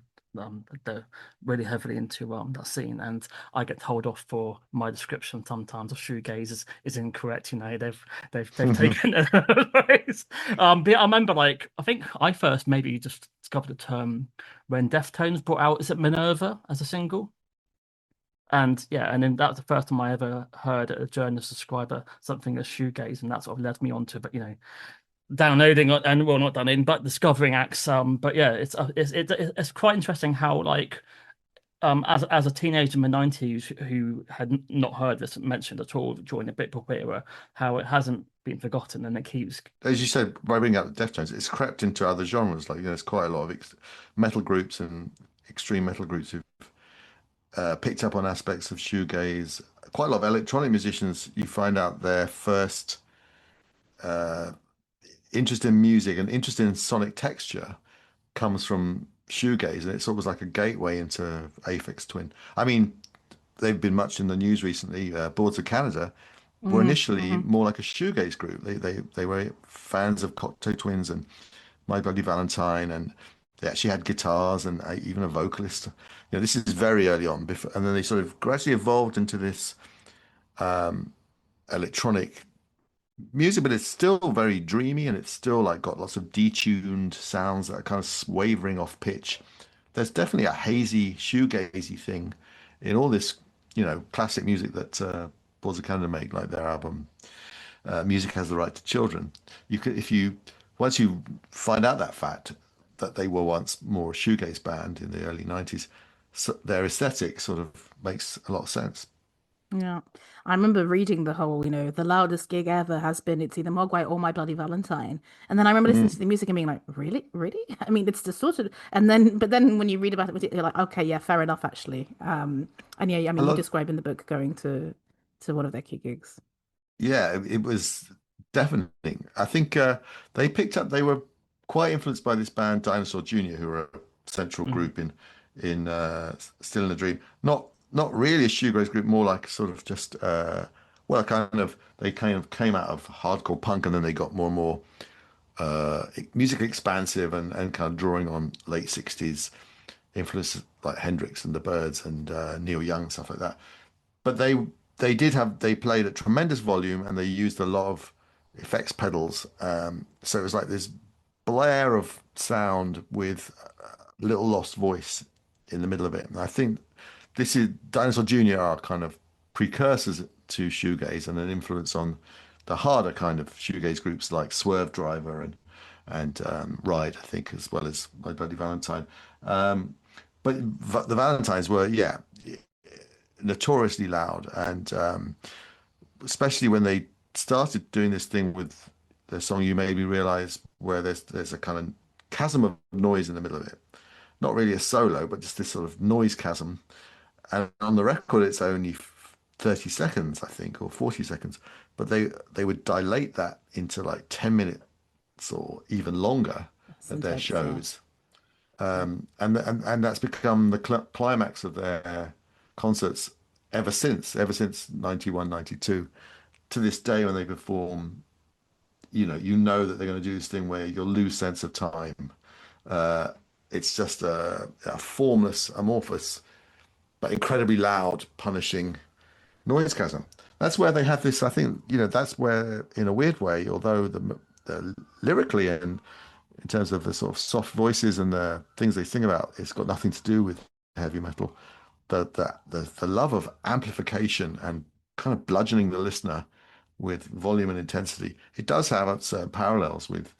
really heavily into that scene, and I get told off for my description sometimes of shoegaze is incorrect. They've taken it. But yeah, I remember, like, I think I first maybe just discovered the term when Deftones brought out, is it Minerva as a single? And yeah, and then that was the first time I ever heard a journalist describe something as shoegaze, and that sort of led me on to, but downloading and well, not downloading, but discovering acts. But yeah, it's quite interesting how, like, as a teenager in the 90s who had not heard this mentioned at all during the Britpop era, how it hasn't been forgotten and it keeps. As you said, by bringing up the Deftones, it's crept into other genres. Like, there's quite a lot of metal groups and extreme metal groups who've picked up on aspects of shoegaze. Quite a lot of electronic musicians, you find out their first uh, interest in music and interest in sonic texture comes from shoegaze, and it's almost like a gateway into Aphex Twin. I mean, they've been much in the news recently. Boards of Canada were initially mhm. more like a shoegaze group. They were fans of Cocteau Twins and My Bloody Valentine, and they actually had guitars and even a vocalist. This is very early on, before, and then they sort of gradually evolved into this electronic music, but it's still very dreamy and it's still like got lots of detuned sounds that are kind of wavering off pitch. there's definitely a hazy, shoegazy thing in all this, classic music that Boards of Canada make, like their album Music Has the Right to Children. You could, if you once you find out that fact that they were once more a shoegaze band in the early 90s, so their aesthetic sort of makes a lot of sense. Yeah. I remember reading the whole, the loudest gig ever has been It's Either Mogwai or My Bloody Valentine. And then I remember listening to Mm. the music and being like, really? Really? I mean, it's distorted. But then when you read about it, you're like, okay, yeah, fair enough, actually. And yeah, I A mean, you lot, describe in the book going to one of their key gigs. yeah, it was deafening. I think they picked up. They were quite influenced by this band Dinosaur Jr., who were a central Mhm. group in Still in a Dream. Not really a shoegaze group, more like sort of just well, kind of came out of hardcore punk, and then they got more and more musically expansive and kind of drawing on late 60s influences like Hendrix and the Byrds and Neil Young and stuff like that. But they played at tremendous volume and they used a lot of effects pedals. So it was like this blare of sound with little lost voice in the middle of it. And I think this is Dinosaur Jr. are kind of precursors to shoegaze and an influence on the harder kind of shoegaze groups like Swerve Driver and Ride, I think, as well as My Bloody Valentine. Um, but the Valentines were, yeah, notoriously loud, and especially when they started doing this thing with the song "You Made Me Realize," where there's a kind of chasm of noise in the middle of it. Not really a solo, but just this sort of noise chasm. And on the record, it's only 30 seconds, I think, or 40 seconds. But they would dilate that into like 10 minutes or even longer That's at their intense, yeah. shows. And that's become the climax of their concerts ever since 91, 92. To this day when they perform, you know that they're going to do this thing where you'll lose sense of time. Uh, it's just a formless, amorphous, but incredibly loud, punishing noise chasm. That's where they have this. I think that's where, in a weird way, although the lyrically and in terms of the sort of soft voices and the things they sing about, it's got nothing to do with heavy metal. The love of amplification and kind of bludgeoning the listener with volume and intensity, it does have certain parallels with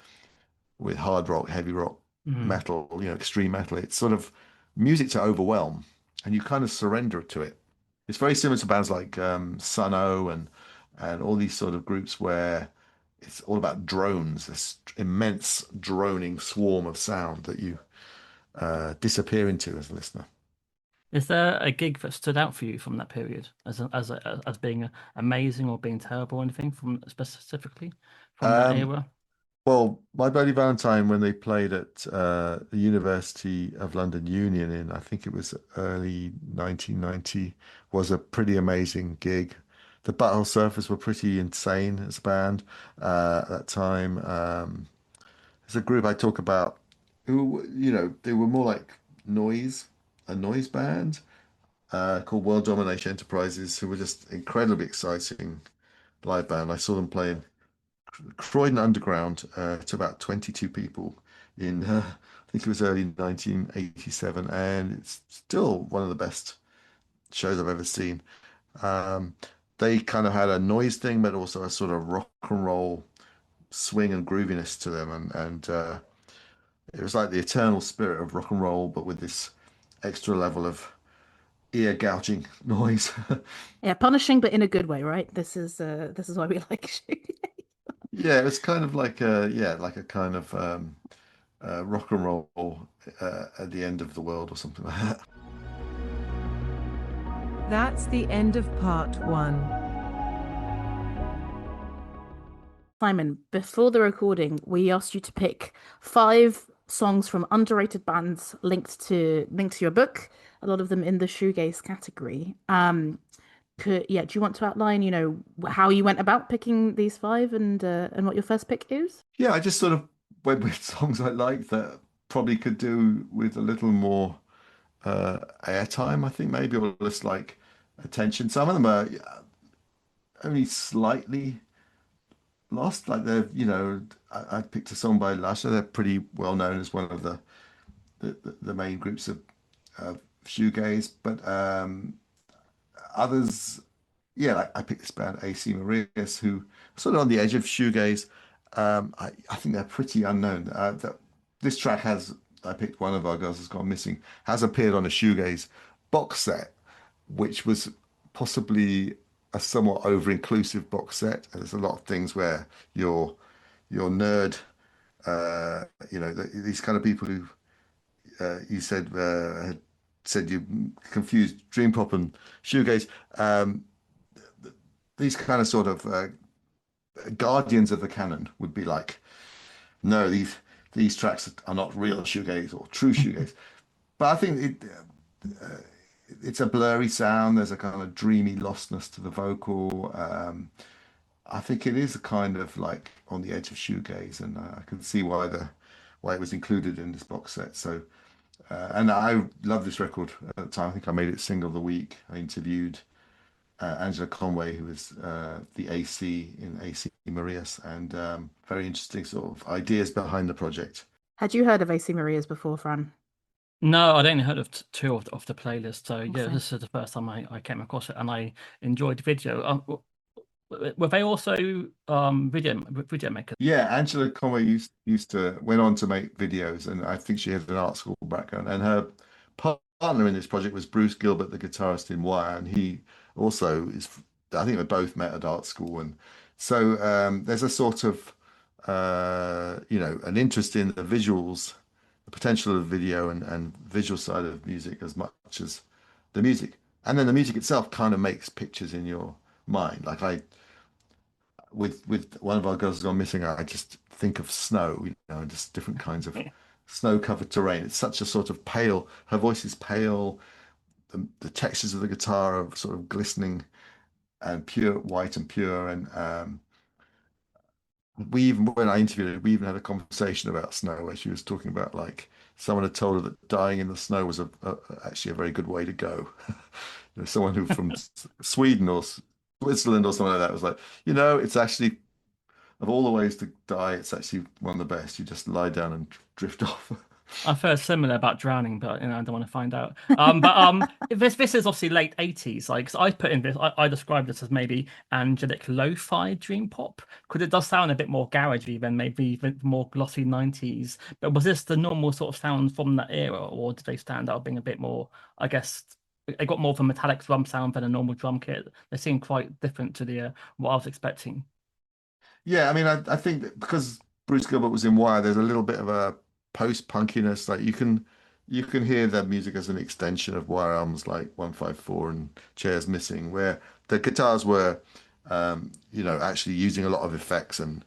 hard rock, heavy rock, Mhm. metal, extreme metal. It's sort of music to overwhelm, and you kind of surrender to it. It's very similar to bands like Sun O and all these sort of groups where it's all about drones, this immense droning swarm of sound that you disappear into as a listener. Is there a gig that stood out for you from that period as being amazing or being terrible or anything from specifically from that Um, era? well, My Bloody Valentine, when they played at the University of London Union in, I think it was early 1990, was a pretty amazing gig. The Butthole Surfers were pretty insane as a band at that time. There's a group I talk about who, they were more like noise, a noise band called World Domination Enterprises, who were just incredibly exciting live band. I saw them playing Croydon Underground to about 22 people in, I think it was early 1987, and it's still one of the best shows I've ever seen. Um, they kind of had a noise thing, but also a sort of rock and roll swing and grooviness to them, and it was like the eternal spirit of rock and roll, but with this extra level of ear gouging noise. Yeah, punishing, but in a good way, right? This is why we like shooting. Yeah, it was kind of like like a kind of rock and roll at the end of the world or something like that. That's the end of part one. Simon, before the recording, we asked you to pick five songs from underrated bands linked to your book. A lot of them in the shoegaze category. Do you want to outline, how you went about picking these five and what your first pick is? Yeah, I just sort of went with songs I liked that probably could do with a little more airtime, I think maybe, or just like attention. Some of them are only slightly lost. Like I picked a song by Lasha. They're pretty well known as one of the the main groups of shoegaze, but others, yeah, like I picked this band AC Marias, who are sort of on the edge of shoegaze. I think they're pretty unknown. This track has, I picked One of Our Girls Has Gone Missing, has appeared on a shoegaze box set, which was possibly a somewhat over-inclusive box set. And there's a lot of things where your nerd, these kind of people who you said had said you confused dream pop and shoegaze. These kind of sort of guardians of the canon would be like, no, these tracks are not real shoegaze or true shoegaze. But I think it's a blurry sound. There's a kind of dreamy lostness to the vocal. I think it is a kind of like on the edge of shoegaze, and I can see why it was included in this box set. So, and I love this record at the time. I think I made it single of the week. I interviewed Angela Conway, who was the AC in AC Marias, and very interesting sort of ideas behind the project. Had you heard of AC Marias before, Fran? No, I'd only heard of two of the playlist. So yeah, Same. this is the first time I came across it, and I enjoyed the video. Were they also video makers? Yeah, Angela Conway used to went on to make videos, and I think she had an art school background. And her partner in this project was Bruce Gilbert, the guitarist in Wire, and he also is. I think they both met at art school, and so there's a sort of an interest in the visuals, the potential of video and visual side of music as much as the music, and then the music itself kind of makes pictures in your mind. Like with One of Our Girls Has Gone Missing, I just think of snow, just different kinds of snow-covered terrain. It's such a sort of pale. Her voice is pale. The textures of the guitar are sort of glistening and pure, white and pure. And when I interviewed her, we even had a conversation about snow where she was talking about like someone had told her that dying in the snow was actually a very good way to go. Someone who from Sweden or Switzerland or something like that was like, it's actually of all the ways to die, it's actually one of the best. You just lie down and drift off. I've heard similar about drowning, but I don't want to find out. This is obviously late 80s. Like, 'cause I put in this, I described this as maybe angelic lo-fi dream pop, because it does sound a bit more garagey than maybe the more glossy 90s. But was this the normal sort of sound from that era, or did they stand out being a bit more, I guess, they got more of a metallic drum sound than a normal drum kit? They seem quite different to the what I was expecting. Yeah, I mean, I think that because Bruce Gilbert was in Wire, there's a little bit of a post-punkiness. Like you can hear their music as an extension of Wire albums like 154 and Chairs Missing, where the guitars were, actually using a lot of effects and,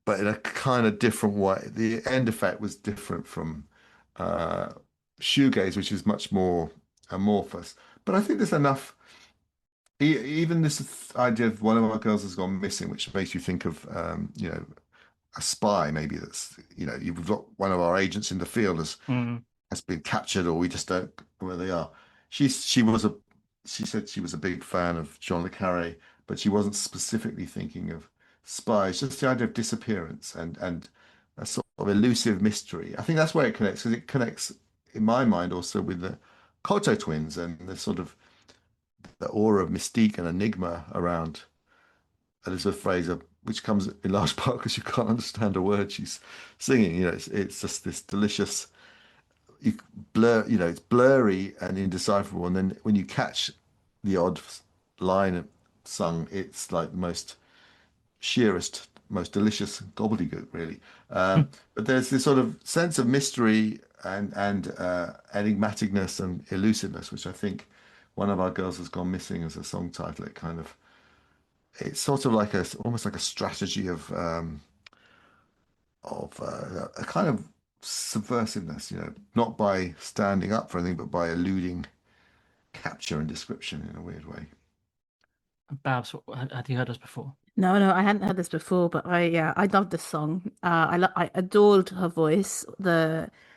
but in a kind of different way. The end effect was different from shoegaze, which is much more amorphous. But I think there's enough. Even this idea of One of Our Girls Has Gone Missing, which makes you think of, a spy, maybe that's, you've got one of our agents in the field has been captured, or we just don't know where they are. She said she was a big fan of John le Carre, but she wasn't specifically thinking of spies, just the idea of disappearance and a sort of elusive mystery. I think that's where it connects, because it connects in my mind also with the Cocteau Twins and the sort of the aura of mystique and enigma around Elizabeth Fraser, which comes in large part because you can't understand a word she's singing. It's just this delicious blur. It's blurry and indecipherable, and then when you catch the odd line sung, it's like the most sheerest, most delicious gobbledygook, really. But there's this sort of sense of mystery and enigmaticness and elusiveness, which I think One of Our Girls Has Gone Missing as a song title. It's sort of like almost like a strategy of a kind of subversiveness, not by standing up for anything, but by eluding capture and description in a weird way. Babs, had you heard us before? No, I hadn't heard this before, but I love this song. I adored her voice.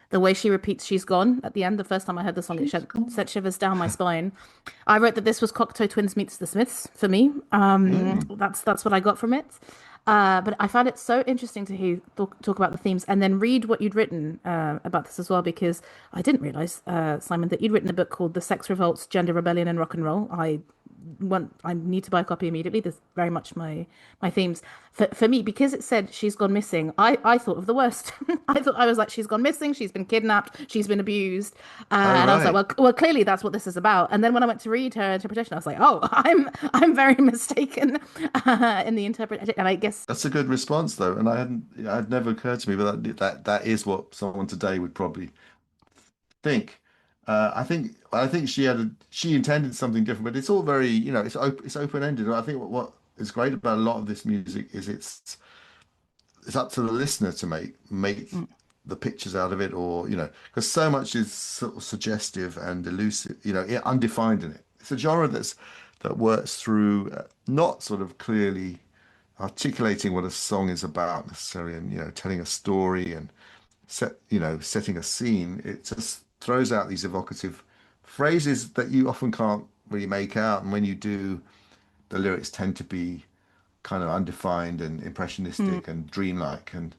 The way she repeats "She's gone" at the end. The first time I heard the song, it sent shivers down my spine. I wrote that this was Cocteau Twins meets the Smiths for me. That's what I got from it. But I found it so interesting to hear talk about the themes and then read what you'd written about this as well, because I didn't realize, Simon, that you'd written a book called The Sex Revolts, Gender Rebellion and Rock and Roll. I need to buy a copy immediately. This is very much my themes. For me, because it said she's gone missing, I thought of the worst. I was like, she's gone missing, she's been kidnapped, she's been abused. Oh, And I was like, right. well, clearly that's what this is about. And then when I went to read her interpretation, I was like, oh, I'm very mistaken in the interpretation. And I guess, That's a good response, though, and it had never occurred to me, but that is what someone today would probably think. I think she intended something different, but it's all very, it's open-ended. And I think what is great about a lot of this music is it's up to the listener to make mm, the pictures out of it, or because so much is sort of suggestive and elusive, undefined in it. It's a genre that works through not sort of clearly articulating what a song is about necessarily, and telling a story and setting a scene. It just throws out these evocative phrases that you often can't really make out, and when you do, the lyrics tend to be kind of undefined and mm, impressionistic and dreamlike, and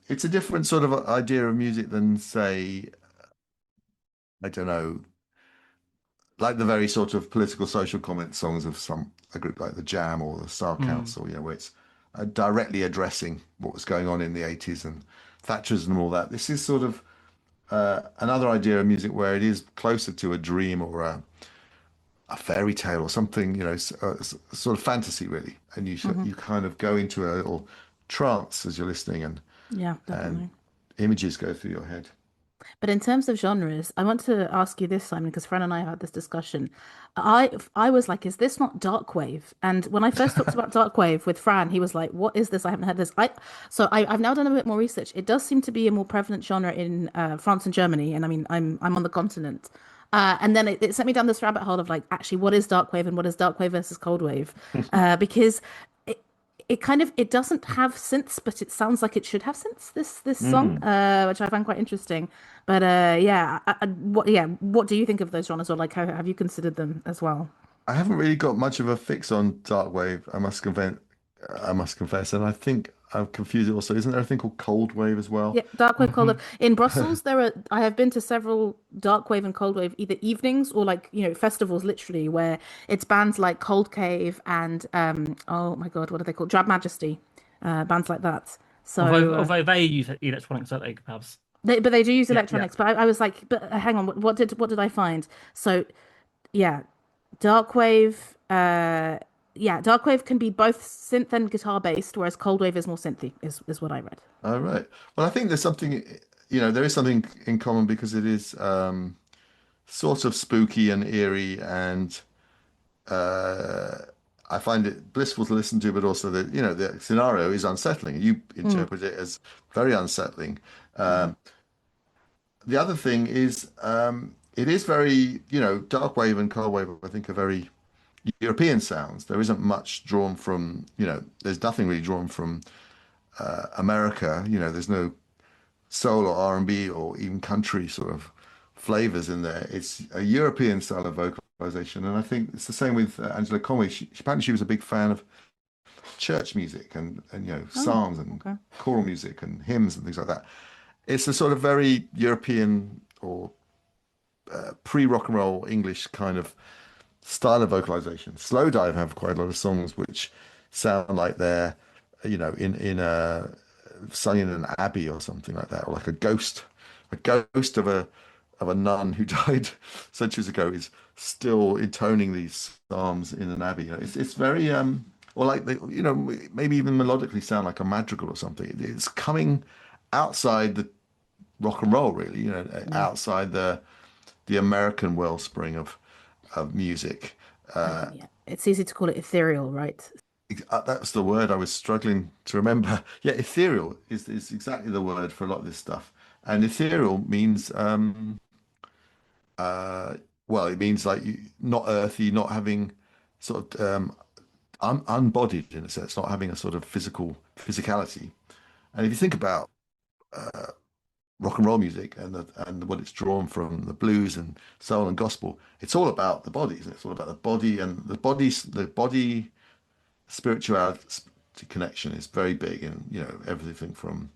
it's a different sort of idea of music than, say, I don't know, like the very sort of political social comment songs of a group like the Jam or the Style Mm. Council, where it's directly addressing what was going on in the 80s and Thatcherism and all that. This is sort of another idea of music where it is closer to a dream or a fairy tale or something, sort of fantasy really, and mhm. you kind of go into a little trance as you're listening, Yeah, and definitely. images go through your head. But in terms of genres, I want to ask you this, Simon, because Fran and I had this discussion. I was like, is this not dark wave? And when I first talked about dark wave with Fran, he was like, what is this? I haven't heard this. I've now done a bit more research. It does seem to be a more prevalent genre in France and Germany, and I mean, I'm on the continent. And then it sent me down this rabbit hole of like, actually, what is dark wave and what is dark wave versus cold wave? Because it doesn't have synths, but it sounds like it should have synths. This song, Mm. which I find quite interesting. But what do you think of those genres, or like how have you considered them as well? I haven't really got much of a fix on dark wave, I must confess, and I think I'm confused also. Isn't there a thing called cold wave as well? Yeah, dark wave, cold wave. In Brussels, I have been to several dark wave and cold wave either evenings or like, festivals literally where it's bands like Cold Cave and oh my God, what are they called? Drab Majesty, bands like that. Although So although they use electronics, don't they, perhaps? but they do use Yeah, yeah. electronics. But I was like, but hang on, what did I find? So yeah, dark wave, yeah, dark wave can be both synth and guitar based, whereas cold wave is more synthy, is what I read. All right. Well, I think there is something in common because it is sort of spooky and eerie, and uh, I find it blissful to listen to, but also the scenario is unsettling. You Mm, interpret it as very unsettling. mhm. Um, the other thing is it is very, dark wave and cold wave, I think, are very European sounds. There isn't much drawn from, there's nothing really drawn from America. There's no soul or R&B or even country sort of flavors in there. It's a European style of vocalization, and I think it's the same with Angela Conway. Apparently she was a big fan of church music and Oh, psalms and okay. choral music and hymns and things like that. It's a sort of very European or pre-rock and roll English kind of style of vocalization. Slow Dive have quite a lot of songs which sound like they're, in a sung in an abbey or something like that, or like a ghost of a nun who died centuries ago is still intoning these psalms in an abbey. It's very or like they, maybe even melodically sound like a madrigal or something. It's coming outside the rock and roll, really, Yeah. outside the American wellspring of music. Yeah. It's easy to call it ethereal, right? That's the word I was struggling to remember. Yeah, ethereal is exactly the word for a lot of this stuff. And ethereal means, uh, well, it means like not earthy, not having sort of unbodied in a sense, not having a sort of physicality. And if you think about rock and roll music and what it's drawn from the blues and soul and gospel, it's all about the body, isn't it? It's all about the body and the body spirituality celebrity connection is very big, and everything from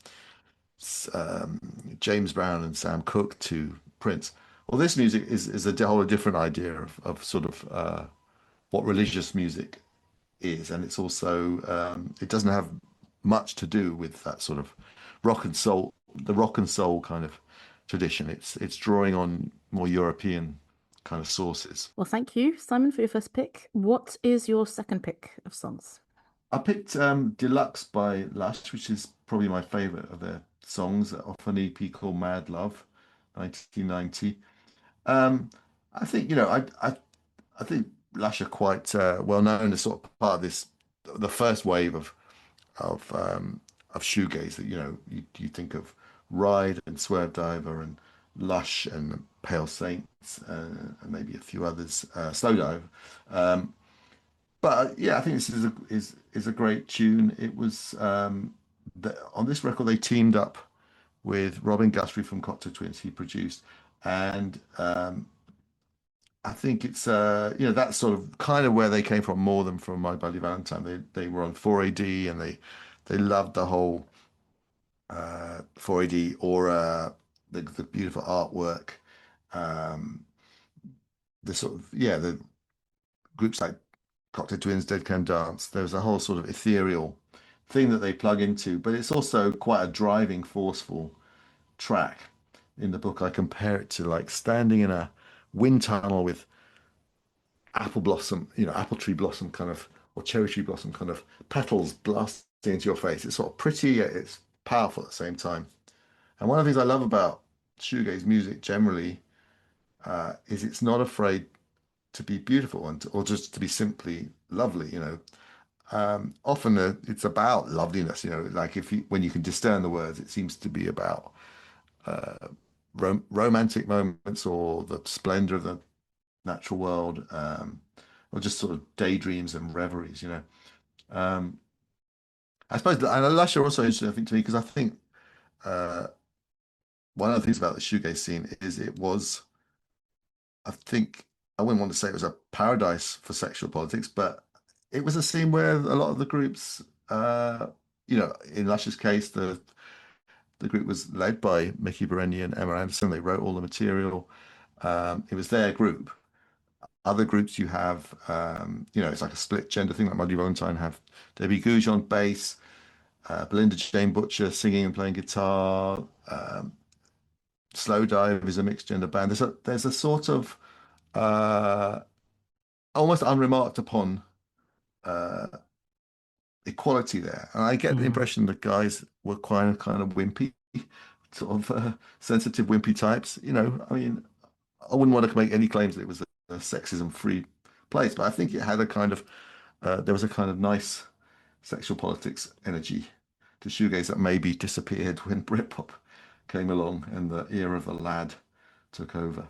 James Brown and Sam Cooke to Prince. Well, this music is a whole different idea of sort of what religious music is, and it's also it doesn't have much to do with that sort of rock and soul kind of tradition. It's drawing on more European kind of sources. Well, thank you, Simon, for your first pick. What is your second pick of songs? I picked Deluxe by Lush, which is probably my favorite of their songs, off an EP called Mad Love, 1990. I think, I think Lush are quite well known as sort of part of the first wave of shoegaze that, you think of Ride and Swerve Diver and Lush and Pale Saints and maybe a few others, Slowdive. But yeah, I think this is a great tune. It was on this record they teamed up with Robin Guthrie from Cocteau Twins. He produced, and I think it's that's sort of kind of where they came from more than from My Bloody Valentine. They were on 4AD and they loved the whole 4AD aura, the beautiful artwork, the sort of the groups like Cocteau Twins, Dead Can Dance. There's a whole sort of ethereal thing that they plug into, but it's also quite a driving, forceful track. In the book, I compare it to like standing in a wind tunnel with apple blossom, apple tree blossom kind of, or cherry tree blossom kind of petals blasting into your face. It's sort of pretty, yet it's powerful at the same time. And one of the things I love about shoegaze music generally is it's not afraid to be beautiful or just to be simply lovely. Often it's about loveliness. Like when you can discern the words, it seems to be about romantic moments or the splendor of the natural world, or just sort of daydreams and reveries. I suppose, and Lush are also interesting, I think, to me, because I think one of the things about the shoegaze scene is I think, I wouldn't want to say it was a paradise for sexual politics, but it was a scene where a lot of the groups, in Lush's case, the group was led by Mickey Berendi and Emma Anderson. They wrote all the material. It was their group. Other groups you have, it's like a split gender thing, like Muddy Valentine have Debbie Googe on bass, Belinda Jane Butcher singing and playing guitar. Slowdive is a mixed gender band. There's a sort of almost unremarked upon equality there, and I get the impression that guys were quite kind of wimpy, sort of sensitive, wimpy types. I mean, I wouldn't want to make any claims that it was a sexism-free place, but I think it had a kind of there was a kind of nice sexual politics energy to shoegaze that maybe disappeared when Britpop came along and the era of the lad took over.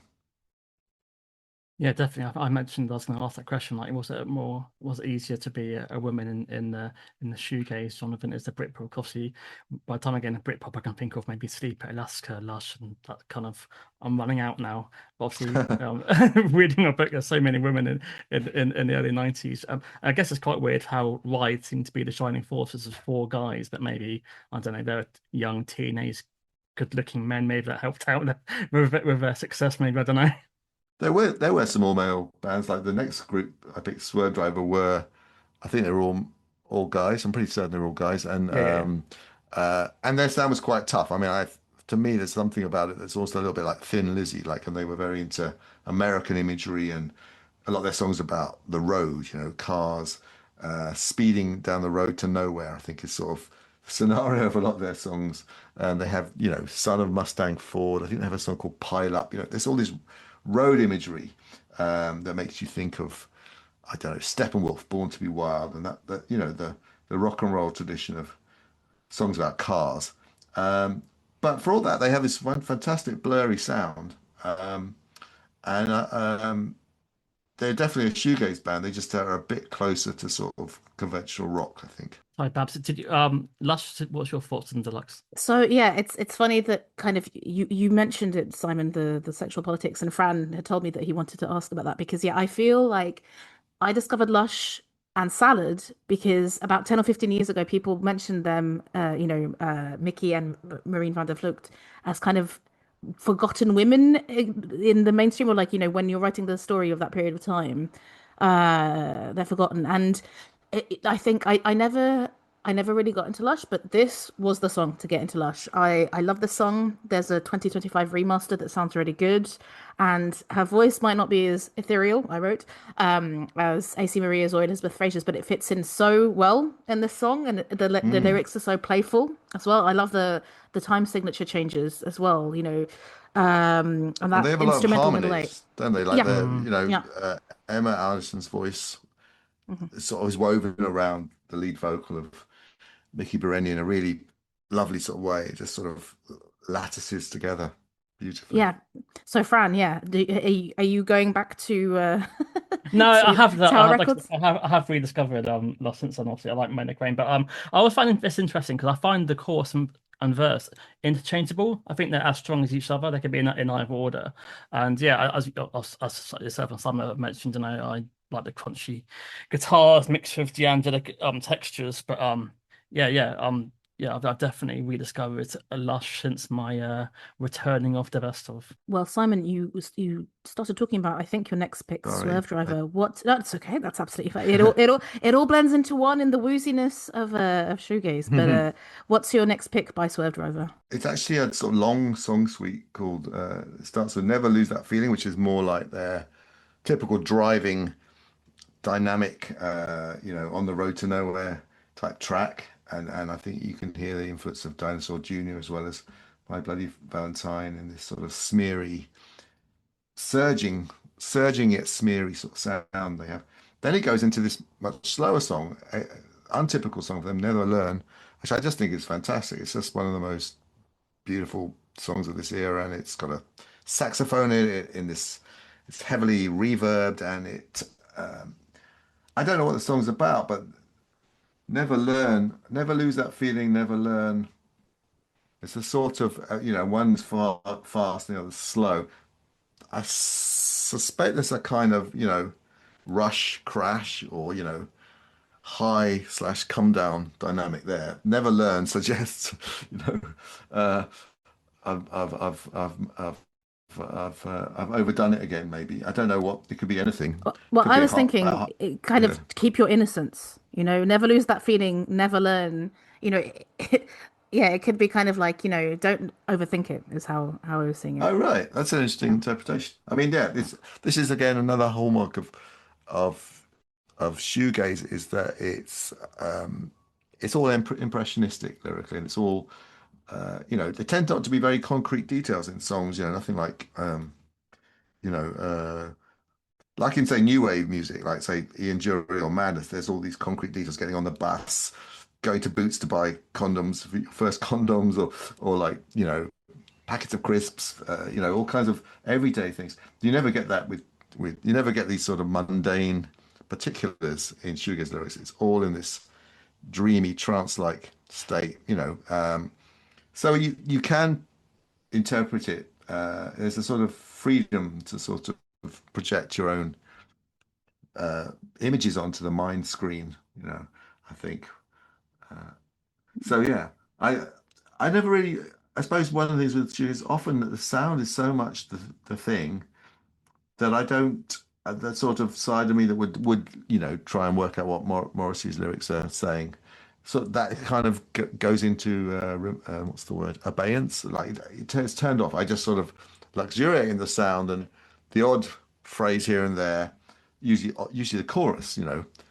Yeah, definitely. I mentioned I was going to ask that question. Like, was it easier to be a woman in the shoegaze genre than is the Britpop? Obviously, by the time I get into Britpop, I can think of maybe Sleep at Alaska, Lush, and that kind of. I'm running out now. But obviously, reading a book, there's so many women in the early 90s. I guess it's quite weird how Ride seemed to be the shining forces of four guys that maybe, I don't know, they're young teenage, good-looking men. Maybe that helped out with their success. Maybe I don't know. There were some all-male bands. Like the next group I picked, Swerve Driver, I think they were all guys. I'm pretty certain they were all guys, and and their sound was quite tough. I mean, to me, there's something about it that's also a little bit like Thin Lizzy, and they were very into American imagery, and a lot of their songs about the road, cars, speeding down the road to nowhere. I think is sort of the scenario of a lot of their songs. And they have, Son of Mustang Ford. I think they have a song called Pile Up. There's all this road imagery that makes you think of, I don't know, Steppenwolf, Born to Be Wild, and that the rock and roll tradition of songs about cars. But for all that, they have this one fantastic blurry sound, and they're definitely a shoegaze band. They just are a bit closer to sort of conventional rock, I think. Hi, Babs. Did you Lush? What's your thoughts on Deluxe? So yeah, it's funny that kind of you mentioned it, Simon, the sexual politics, and Fran had told me that he wanted to ask about that because yeah, I feel like I discovered Lush and Salad, because about 10 or 15 years ago, people mentioned them, Mickey and Marine van der Vlucht, as kind of forgotten women in the mainstream, or like, when you're writing the story of that period of time, they're forgotten. And I think I never really got into Lush, but this was the song to get into Lush. I love this song. There's a 2025 remaster that sounds really good, and her voice might not be as ethereal, I wrote, as AC Maria's or Elizabeth Fraser's, but it fits in so well in this song, and the lyrics are so playful as well. I love the time signature changes as well, and And they that have a lot of instrumental 108. harmonies, don't they? Like Yeah, the, yeah. Emma Allison's voice Mhm. sort of is woven around the lead vocal of Mickey Bereni in a really lovely sort of way. It just sort of lattices together beautifully. Yeah. So Fran, yeah, are you going back to No, I to have that. I Tower have like Records? I have rediscovered Lost Since, and obviously I like Mona Crane, but I was finding this interesting because I find the chorus and verse interchangeable. I think they're as strong as each other. They could be in either order. And yeah, as yourself and Simon have mentioned, and I like the crunchy guitars mixed with the angelic textures. But I've definitely rediscovered a Lush since my returning of the best of. Well, Simon, you started talking about, I think, your next pick, Sorry. Swerve Driver. What? That's okay. That's absolutely fine. It all blends into one in the wooziness of shoegaze. But what's your next pick by Swerve Driver? It's actually a sort of long song suite called it starts with Never Lose That Feeling, which is more like their typical driving dynamic on the road to nowhere type track. And I think you can hear the influence of Dinosaur Jr. as well as My Bloody Valentine and this sort of smeary, surging, surging yet smeary sort of sound they have. Then it goes into this much slower song, untypical song for them, Never Learn, which I just think is fantastic. It's just one of the most beautiful songs of this era, and it's got a saxophone in it in this. It's heavily reverbed, and I don't know what the song's about, but never learn, never lose that feeling, never learn. It's a sort of one's fast, the other's slow. I suspect there's a kind of rush crash or high slash come down dynamic there. Never learn suggests you know uh, I've overdone it again. Maybe I don't know what it could be. Anything Well, could I be a was hot, thinking, kind yeah. of keep your innocence, never lose that feeling, never learn, you know, yeah, it could be kind of like, don't overthink it, is how I was seeing it. Oh right, that's an interesting Yeah. interpretation. I mean, yeah, this is again another hallmark of shoegaze is that it's all impressionistic lyrically, and it's all they tend not to be very concrete details in songs. Nothing like you know, uh, like in say new wave music, like say Ian Dury or Madness. There's all these concrete details: getting on the bus, going to Boots to buy condoms for your first condoms, or like packets of crisps, all kinds of everyday things. You never get that with you never get these sort of mundane particulars in shoegaze lyrics. It's all in this dreamy trance-like state. So you can interpret it. There's a sort of freedom to sort of project your own images onto the mind screen. I think. Uh, so yeah, I never really. I suppose one of the things with shoegaze is often that the sound is so much the thing that I don't that sort of side of me that would try and work out what Morrissey's lyrics are saying. So that kind of goes into what's the word, abeyance. Like it's turned off. I just sort of luxuriate in the sound and the odd phrase here and there. Usually the chorus,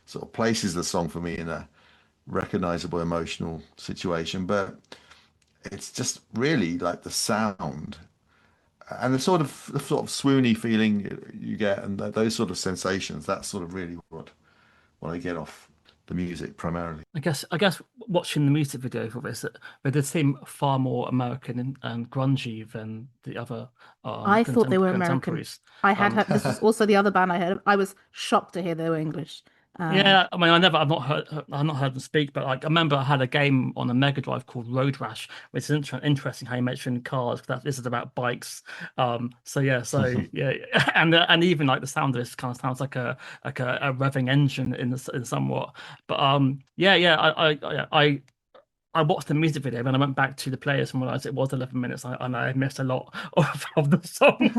sort of places the song for me in a recognizable emotional situation. But it's just really like the sound and the sort of swoony feeling you get, and those sort of sensations. That's sort of really what I get off the music primarily. I guess watching the music video for this, they did seem far more American and grungy than the other I thought they were American. contemporaries. This was also the other band I heard. I was shocked to hear they were English. Yeah, I mean, I've not heard them speak, but like, I remember I had a game on a Mega Drive called Road Rash, which is interesting how you mentioned cars, because this is about bikes. So yeah, and even like the sound of this kind of sounds like a revving engine in somewhat. But yeah, I watched the music video and I went back to the players and realized it was 11 minutes and I missed a lot of the song.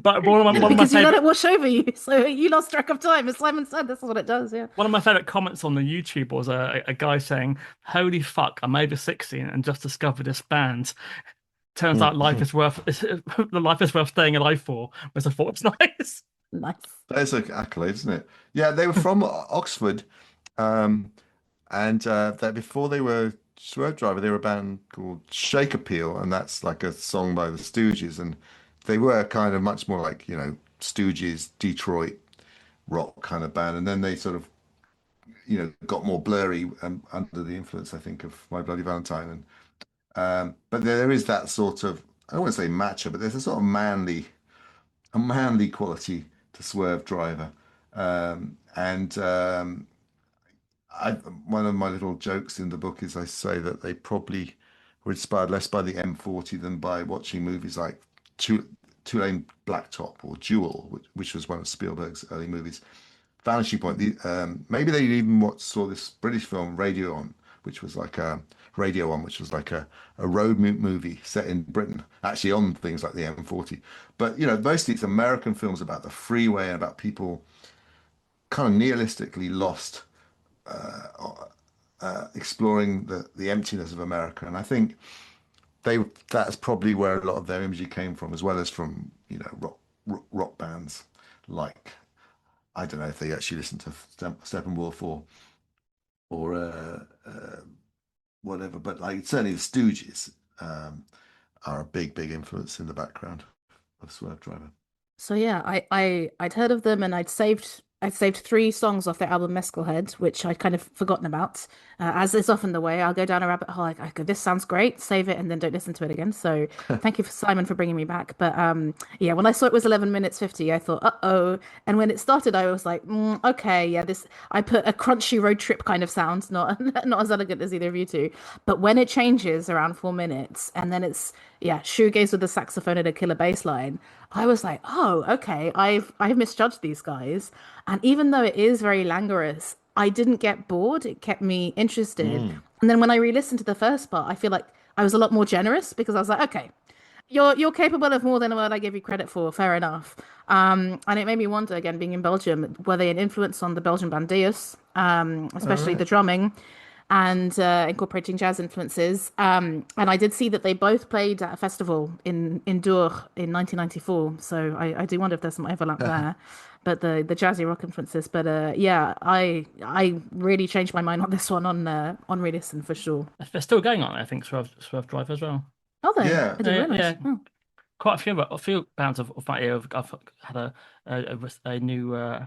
But one of my Because you let favorite it wash over you, so you lost track of time. As Simon said, this is what it does. Yeah. one of my favorite comments on the YouTube was a guy saying, "Holy fuck, I'm over 16 and just discovered this band. Turns out life is worth the life is worth staying alive for," which I thought was nice. Nice. That's an accolade, isn't it? Yeah, they were from Oxford, um, and that before they were Swerve Driver, they were a band called Shake Appeal, and that's like a song by the Stooges, and they were kind of much more like, Stooges, Detroit rock kind of band, and then they sort of, got more blurry under the influence, I think, of My Bloody Valentine, and but there is that sort of, I don't want to say macho, but there's a sort of manly quality to Swerve Driver. And one of my little jokes in the book is I say that they probably were inspired less by the M40 than by watching movies like Two-Lane Blacktop or Jewel, which was one of Spielberg's early movies. Vanishing Point. Maybe they even saw this British film Radio On, which was like a Radio On, which was like a road movie set in Britain, actually on things like the M40. But mostly it's American films about the freeway and about people kind of nihilistically lost, exploring the emptiness of America. And I think that's probably where a lot of their imagery came from, as well as from rock bands like, I don't know if they actually listened to Steppenwolf or whatever, but like certainly the Stooges are a big influence in the background of Swerve Driver. So yeah, I'd heard of them and I'd saved three songs off their album Mescalhead, which I'd kind of forgotten about. As is often the way, I'll go down a rabbit hole. I go, this sounds great, save it, and then don't listen to it again. So thank you for Simon for bringing me back. But yeah, when I saw it was 11 minutes 50, I thought, uh-oh. And when it started, I was like, okay, yeah, this. I put a crunchy road trip kind of sound, not not as elegant as either of you two. But when it changes around 4 minutes, and then it's yeah, shoegaze with the saxophone and a killer bass line. I was like, oh, okay, I've misjudged these guys. And even though it is very languorous, I didn't get bored. It kept me interested. And then when I re-listened to the first part, I feel like I was a lot more generous because I was like, okay, you're capable of more than what I give you credit for. Fair enough. And it made me wonder again, being in Belgium, were they an influence on the Belgian band Deus, All especially the right. drumming? And incorporating jazz influences. And I did see that they both played at a festival in Dour in 1994. So I do wonder if there's some overlap there. But the jazzy rock influences. But yeah, I really changed my mind on this one on re-listen for sure. They're still going on, I think, Swerve Drive as well. Are they? I Yeah. didn't realize. Yeah, Oh. quite a few bands of that year have had a new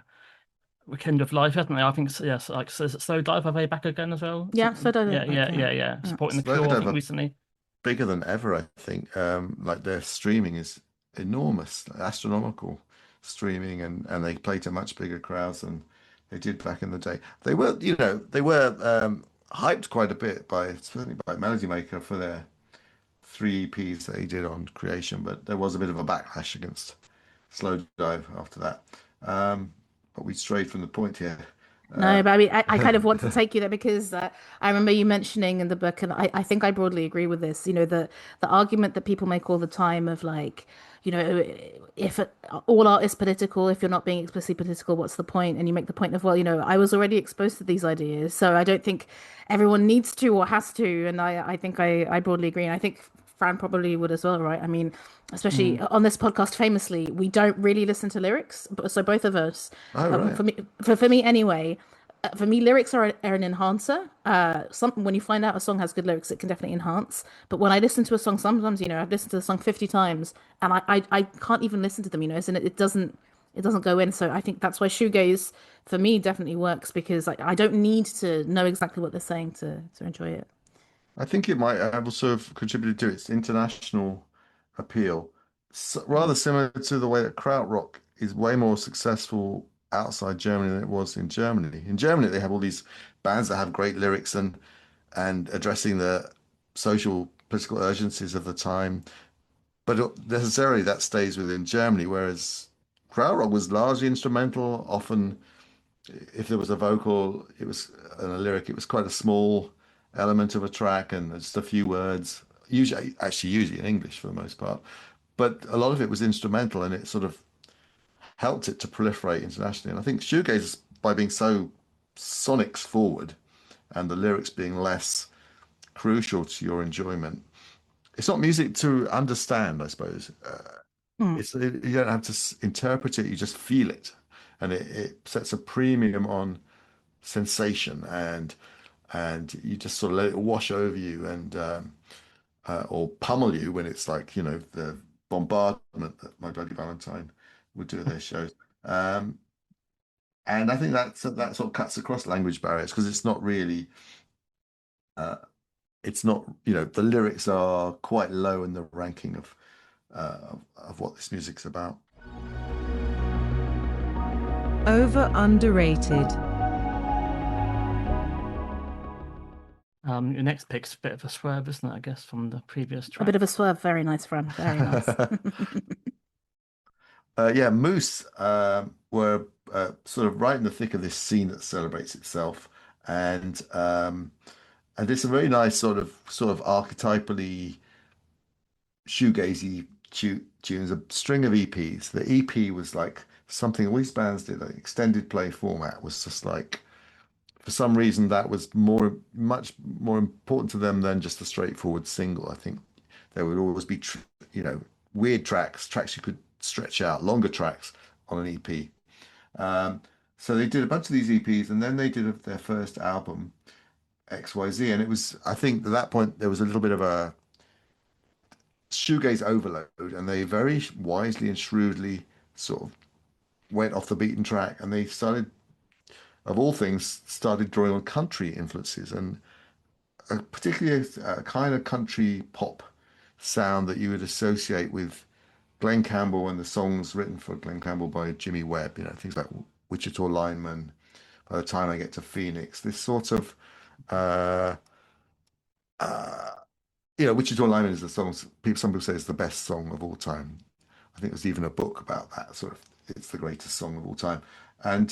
weekend of life, haven't they? I think yes, like Slow Dive, are they back again as well? Yeah, so did Yeah, it back, yeah. yeah. Yeah. Supporting the Cure, I Slowdive think are recently. bigger than ever, I think. Like their streaming is enormous, astronomical streaming, and they play to much bigger crowds than they did back in the day. They were hyped quite a bit by, certainly by Melody Maker for their three EPs that he did on Creation, but there was a bit of a backlash against Slow Dive after that. But we strayed from the point here. No, Uh, but I mean, I kind of want to take you there because I remember you mentioning in the book, and I think I broadly agree with this. The argument that people make all the time of like, if all art is political, if you're not being explicitly political, what's the point? And you make the point of, well, I was already exposed to these ideas, so I don't think everyone needs to or has to. And I think I broadly agree, and I think Fran probably would as well, right? I mean, especially Mm. on this podcast, famously, we don't really listen to lyrics, so both of us, oh, right. for me anyway, for me, lyrics are an enhancer. When you find out a song has good lyrics, it can definitely enhance. But when I listen to a song, sometimes, I've listened to the song 50 times and I can't even listen to them, and it doesn't go in. So I think that's why shoegaze for me definitely works because I don't need to know exactly what they're saying to enjoy it. I think it might have also have contributed to its international appeal, rather similar to the way that krautrock is way more successful outside Germany than it was in Germany. In Germany, they have all these bands that have great lyrics and addressing the social political urgencies of the time, but necessarily that stays within Germany, whereas krautrock was largely instrumental. Often, if there was a vocal, it was and a lyric, it was quite a small element of a track and just a few words. Usually in English for the most part, but a lot of it was instrumental, and it sort of helped it to proliferate internationally. And I think shoegaze, by being so sonics forward and the lyrics being less crucial to your enjoyment, it's not music to understand, I suppose. Mm. You don't have to interpret it; you just feel it, and it sets a premium on sensation, and you just sort of let it wash over you and or pummel you when it's like the bombardment that My Bloody Valentine would do at their shows. Um, and I think that sort of cuts across language barriers because it's not really uh, it's not the lyrics are quite low in the ranking of what this music's about. Over underrated. Your next pick's a bit of a swerve, isn't it? I guess from the previous A bit track. of a swerve. Very nice, Fran. Very nice. Yeah, Moose were sort of right in the thick of this scene that celebrates itself, and it's a very nice sort of archetypally shoegazy tunes, a string of EPs. The EP was like something all these bands did, like extended play format was just like for some reason that was much more important to them than just a straightforward single. I think there would always be weird tracks you could stretch out, longer tracks on an EP. So they did a bunch of these EPs, and then they did their first album, XYZ, and it was, I think, at that point there was a little bit of a shoegaze overload, and they very wisely and shrewdly sort of went off the beaten track, and they started, of all things, started drawing on country influences, and particularly a kind of country pop sound that you would associate with Glenn Campbell and the songs written for Glenn Campbell by Jimmy Webb, things like Wichita Lineman, By the Time I Get to Phoenix, this sort of uh, uh, Wichita Lineman is the song some people say is the best song of all time. I think there's even a book about that sort of. It's the greatest song of all time, and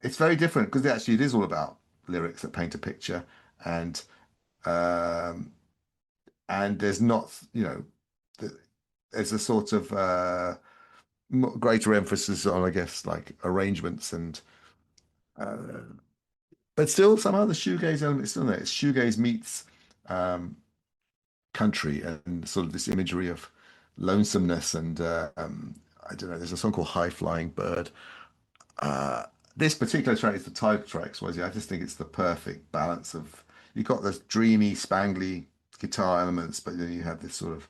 it's very different because actually it is all about lyrics that paint a picture, and um, there's not there's a sort of greater emphasis on, I guess, like arrangements and uh, but still somehow the shoegaze element is still there. It's shoegaze meets um, country and sort of this imagery of lonesomeness and I don't know. There's a song called High Flying Bird. Uh, this particular track is the title track, so I just think it's the perfect balance of you've got this dreamy, spangly guitar elements, but then you have this sort of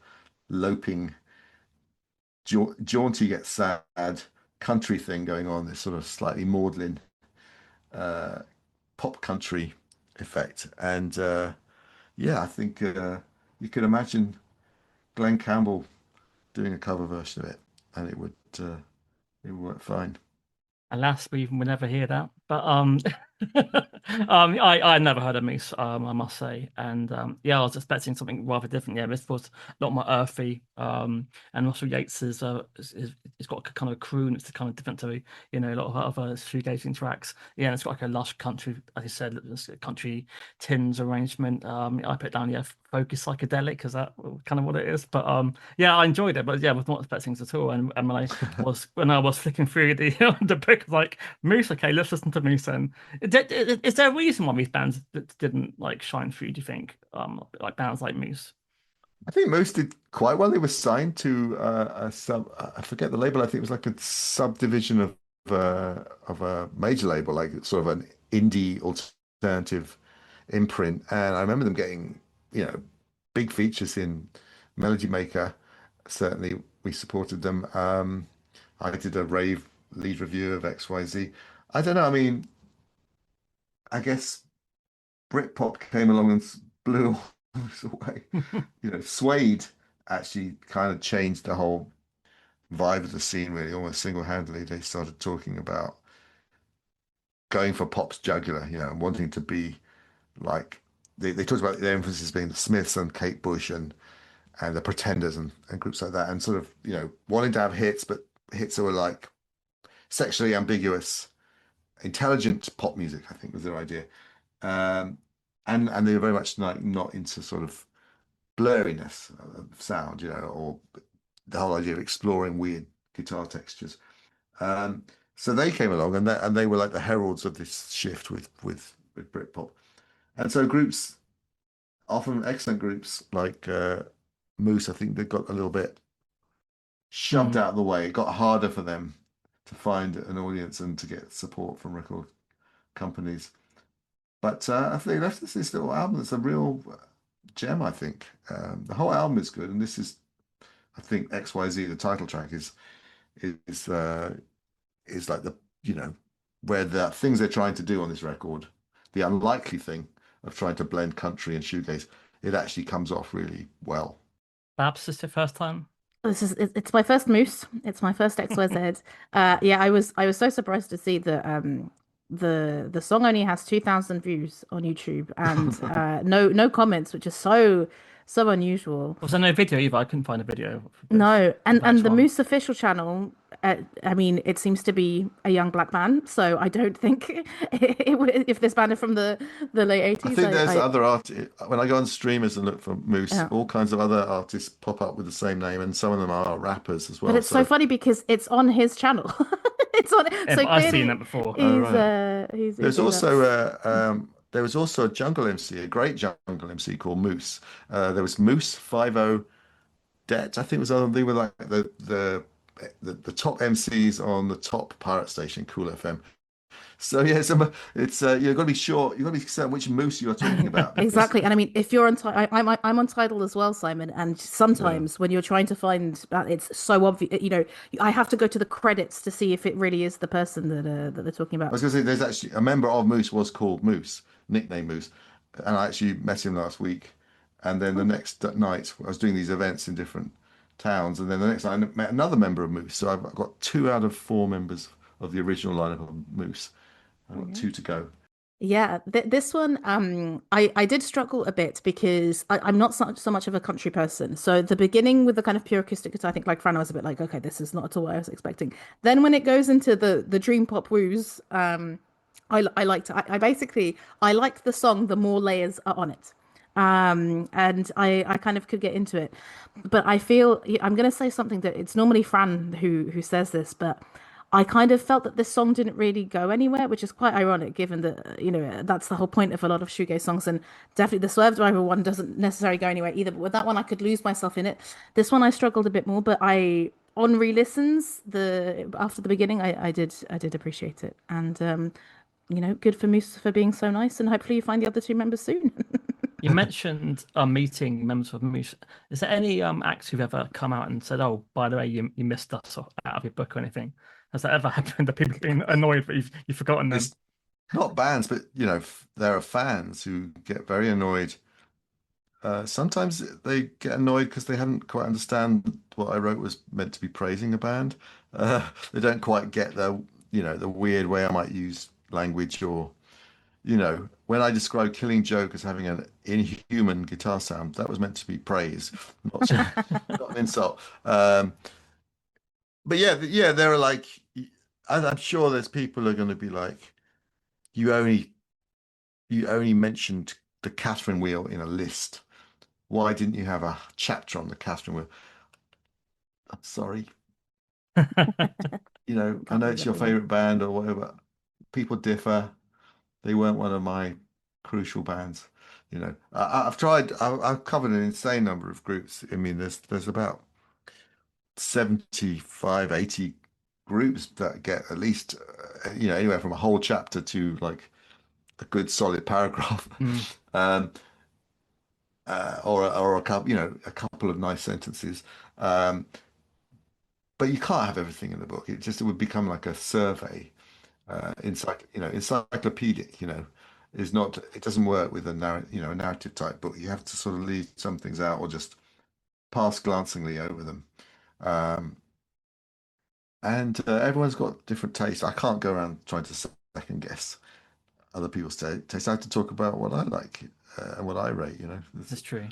loping, jaunty yet sad country thing going on. This sort of slightly maudlin uh, pop country effect, and yeah, I think you could imagine Glenn Campbell doing a cover version of it, and it would work fine. Alas, we will never hear that. But I never heard of Moose, I must say, and yeah, I was expecting something rather different. Yeah, this was a lot more earthy. And Russell Yates it's got a kind of croon. It's kind of different to a lot of other shoegazing tracks. Yeah, and it's got like a lush country, as you said, country tins arrangement. I put down focus psychedelic because that kind of what it is. But yeah, I enjoyed it. But yeah, I was not expecting it at all. And when I was flicking through the the book, like Moose, okay, let's listen to Moose. And is there a reason why these bands didn't like shine through? Do you think, like bands like Moose? I think most did quite well. They were signed to a sub. I forget the label. I think it was like a subdivision of a major label, like sort of an indie alternative imprint. And I remember them getting, big features in Melody Maker. Certainly, we supported them. I did a rave lead review of XYZ. I don't know. I mean, I guess Britpop came along and blew all this away. Suede actually kind of changed the whole vibe of the scene, really, almost single-handedly. They started talking about going for pop's jugular, and wanting to be like they talked about their emphasis being the Smiths and Kate Bush and the Pretenders and groups like that, and sort of wanting to have hits, but hits that were like sexually ambiguous, intelligent pop music, I think was their idea. Um, and they were very much like not into sort of blurriness of sound, or the whole idea of exploring weird guitar textures. Um, so they came along and they were like the heralds of this shift with Britpop. And so groups, often excellent groups like Moose, I think they got a little bit shoved out of the way. It got harder for them to find an audience and to get support from record companies. But I think they left us this little album that's a real gem, I think. The whole album is good, and this is, I think, XYZ, the title track is like the, where the things they're trying to do on this record, the unlikely thing of trying to blend country and shoegaze, it actually comes off really well. Perhaps it's your first time. It's my first Moose. It's my first XYZ. Yeah, I was so surprised to see that the song only has 2,000 views on YouTube and no comments, which is so unusual. Was there no video either? I couldn't find a video for this. No, and That's the one. Moose official channel, I mean, it seems to be a young black band, so I don't think it would, if this band are from the late I 80s. think there's other artists. When I go on streamers and look for Moose, Yeah. all kinds of other artists pop up with the same name, and some of them are rappers as well. But it's so funny because it's on his channel. It's on Yeah, so but I've seen clearly that before. he's right. There's he's also there was also a jungle MC, a great jungle MC called Moose. There was Moose 50 Det, I think was on. They were like the top MCs on the top pirate station, Cool FM. So yeah, it's you've got to be sure, you've got to be certain which Moose you're talking about. Exactly. And I mean, if you're on, I'm on Tidal as well, Simon. And Yeah. sometimes when you're trying to find, it's so obvious. I have to go to the credits to see if it really is the person that they're talking I about. was going to say, there's actually a member of Moose was called Moose, nickname Moose, and I actually met him last week. And then the next night, I was doing these events in different towns, and then the next night I met another member of Moose. So I've got 2 out of 4 members of the original lineup of Moose. I've got 2 to go. Yeah, this one, I did struggle a bit because I'm not so much of a country person. So the beginning with the kind of pure acoustic guitar, I think like Fran, I was a bit like, okay, this is not at all what I was expecting. Then when it goes into the dream pop woos, I liked I basically I liked the song the more layers are on it. And I kind of could get into it. But I feel I'm gonna say something that it's normally Fran who says this, but I kind of felt that this song didn't really go anywhere, which is quite ironic given that, that's the whole point of a lot of shoegaze songs. And definitely the Swerve Driver one doesn't necessarily go anywhere either. But with that one, I could lose myself in it. This one, I struggled a bit more, but on re-listens, after the beginning, I did appreciate it. And, good for Moose for being so nice. And hopefully you find the other 2 members soon. You mentioned meeting members of Moose. Is there any acts who've ever come out and said, "Oh, by the way, you missed us out of your book" or anything? Has that ever happened that people have been annoyed that you've forgotten them? It's not bands, but there are fans who get very annoyed. Sometimes they get annoyed because they hadn't quite understand what I wrote was meant to be praising a band. They don't quite get the weird way I might use language, or when I described Killing Joke as having an inhuman guitar sound, that was meant to be praise, not, not an insult. But yeah, there are like, I'm sure there's people who are going to be like, you only mentioned the Catherine wheel in a list. Why didn't you have a chapter on the Catherine wheel? I'm sorry. I know it's your favorite band or whatever. People differ. They weren't one of my crucial bands. I've covered an insane number of groups. I mean, there's about 75, 80 groups that get at least, anywhere from a whole chapter to like a good solid paragraph. Or a couple, a couple of nice sentences. But you can't have everything in the book. It would become like a survey, encyclopedic. It doesn't work with a narrative type book. You have to sort of leave some things out or just pass glancingly over them. and everyone's got different tastes. I can't go around trying to second guess other people's taste. I have to talk about what I like and what I rate. That's true.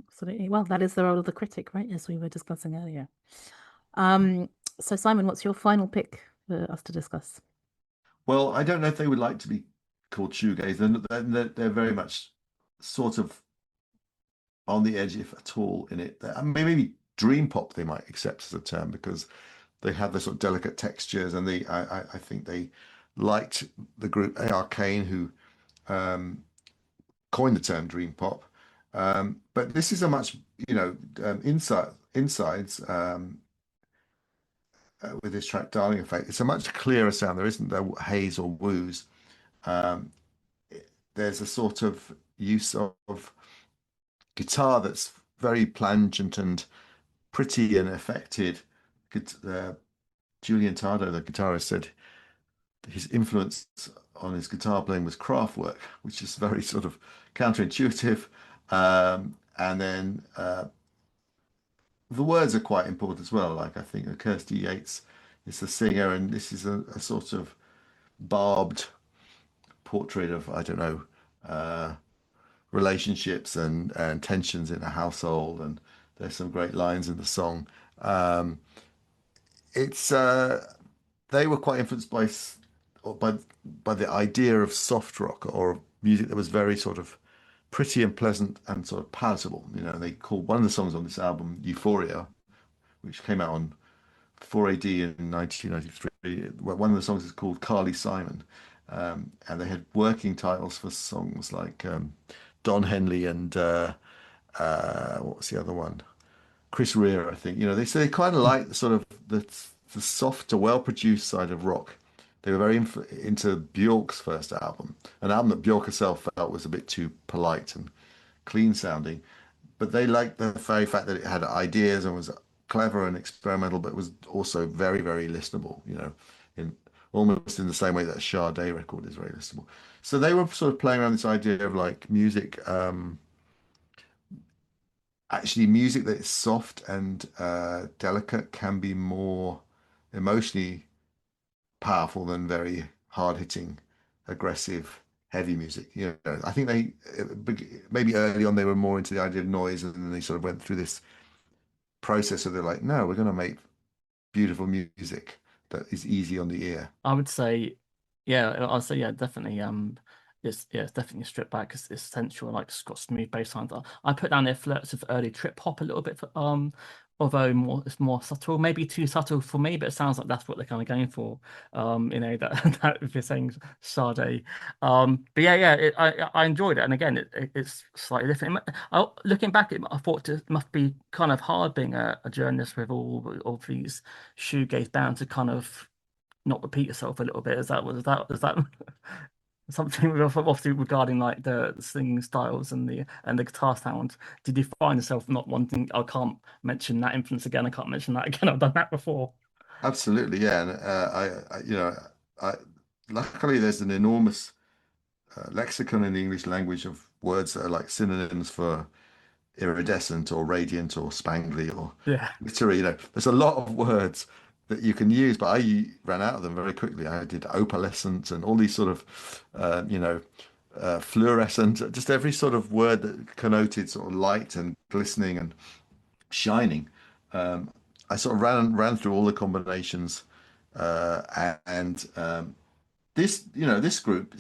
Absolutely. Well, that is the role of the critic, right? As we were discussing earlier. Um, so Simon, what's your final pick for us to discuss? Well, I don't know if they would like to be called shoegaze. They're very much sort of on the edge, if at all, in it. I mean, maybe dream pop they might accept as a term because they have the sort of delicate textures, and I think they liked the group Arcane, who coined the term dream pop. But this is a much, insides with this track Darling Effect. It's a much clearer sound. There isn't the haze or woos. Um, there's a sort of use of guitar that's very plangent and pretty and affected. Julian Tardo, the guitarist, said his influence on his guitar playing was Kraftwerk, which is very sort of counterintuitive. And then the words are quite important as well. Like I think Kirsty Yates is the singer, and this is a sort of barbed portrait of, I don't know, relationships and tensions in a household. And there's some great lines in the song. It's They were quite influenced or by the idea of soft rock or music that was very sort of pretty and pleasant and sort of palatable. They called one of the songs on this album Euphoria, which came out on 4AD in 1993. One of the songs is called Carly Simon. And they had working titles for songs like Don Henley and what was the other one? Chris Rea, I think. They say they kind of like the sort of the softer, well-produced side of rock. They were very into Bjork's first album, an album that Bjork herself felt was a bit too polite and clean sounding. But they liked the very fact that it had ideas and was clever and experimental, but was also very, very listenable, in almost in the same way that a Sade record is very listenable. So they were sort of playing around this idea of like music, actually music that is soft and delicate can be more emotionally powerful than very hard-hitting, aggressive, heavy music. I think maybe early on they were more into the idea of noise, and then they sort of went through this process of they're like, no, we're going to make beautiful music that is easy on the ear. I would say, yeah, I'd say, yeah, definitely. It's definitely stripped back. It's essential. Like it's got smooth bass lines. I put down there flirts of early trip hop a little bit. Although it's more subtle, maybe too subtle for me, but it sounds like that's what they're kind of going for. That that if you're saying Sade, but yeah, I enjoyed it, and again, it's slightly different. Looking back, I thought it must be kind of hard being a journalist with all of these shoegaze bands to kind of not repeat yourself a little bit. Is that something obviously regarding like the singing styles and the guitar sound? Did you find yourself not wanting? I can't mention that influence again. I can't mention that again. I've done that before. Absolutely, yeah. And I luckily there's an enormous lexicon in the English language of words that are like synonyms for iridescent or radiant or spangly or Yeah, glittery. There's a lot of words that you can use, but I ran out of them very quickly. I did opalescent and all these sort of, fluorescent, just every sort of word that connoted sort of light and glistening and shining. I sort of ran through all the combinations, and this group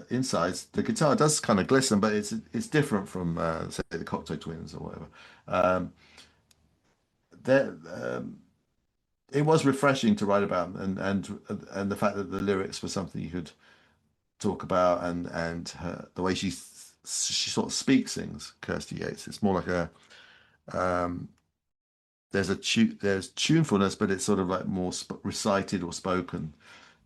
insides the guitar does kind of glisten, but it's different from say the Cocteau Twins or whatever. Um, there, it was refreshing to write about, and the fact that the lyrics were something you could talk about, and the way she sort of speaks things, Kirsty Yates. It's more like um, there's tunefulness, but it's sort of like more recited or spoken.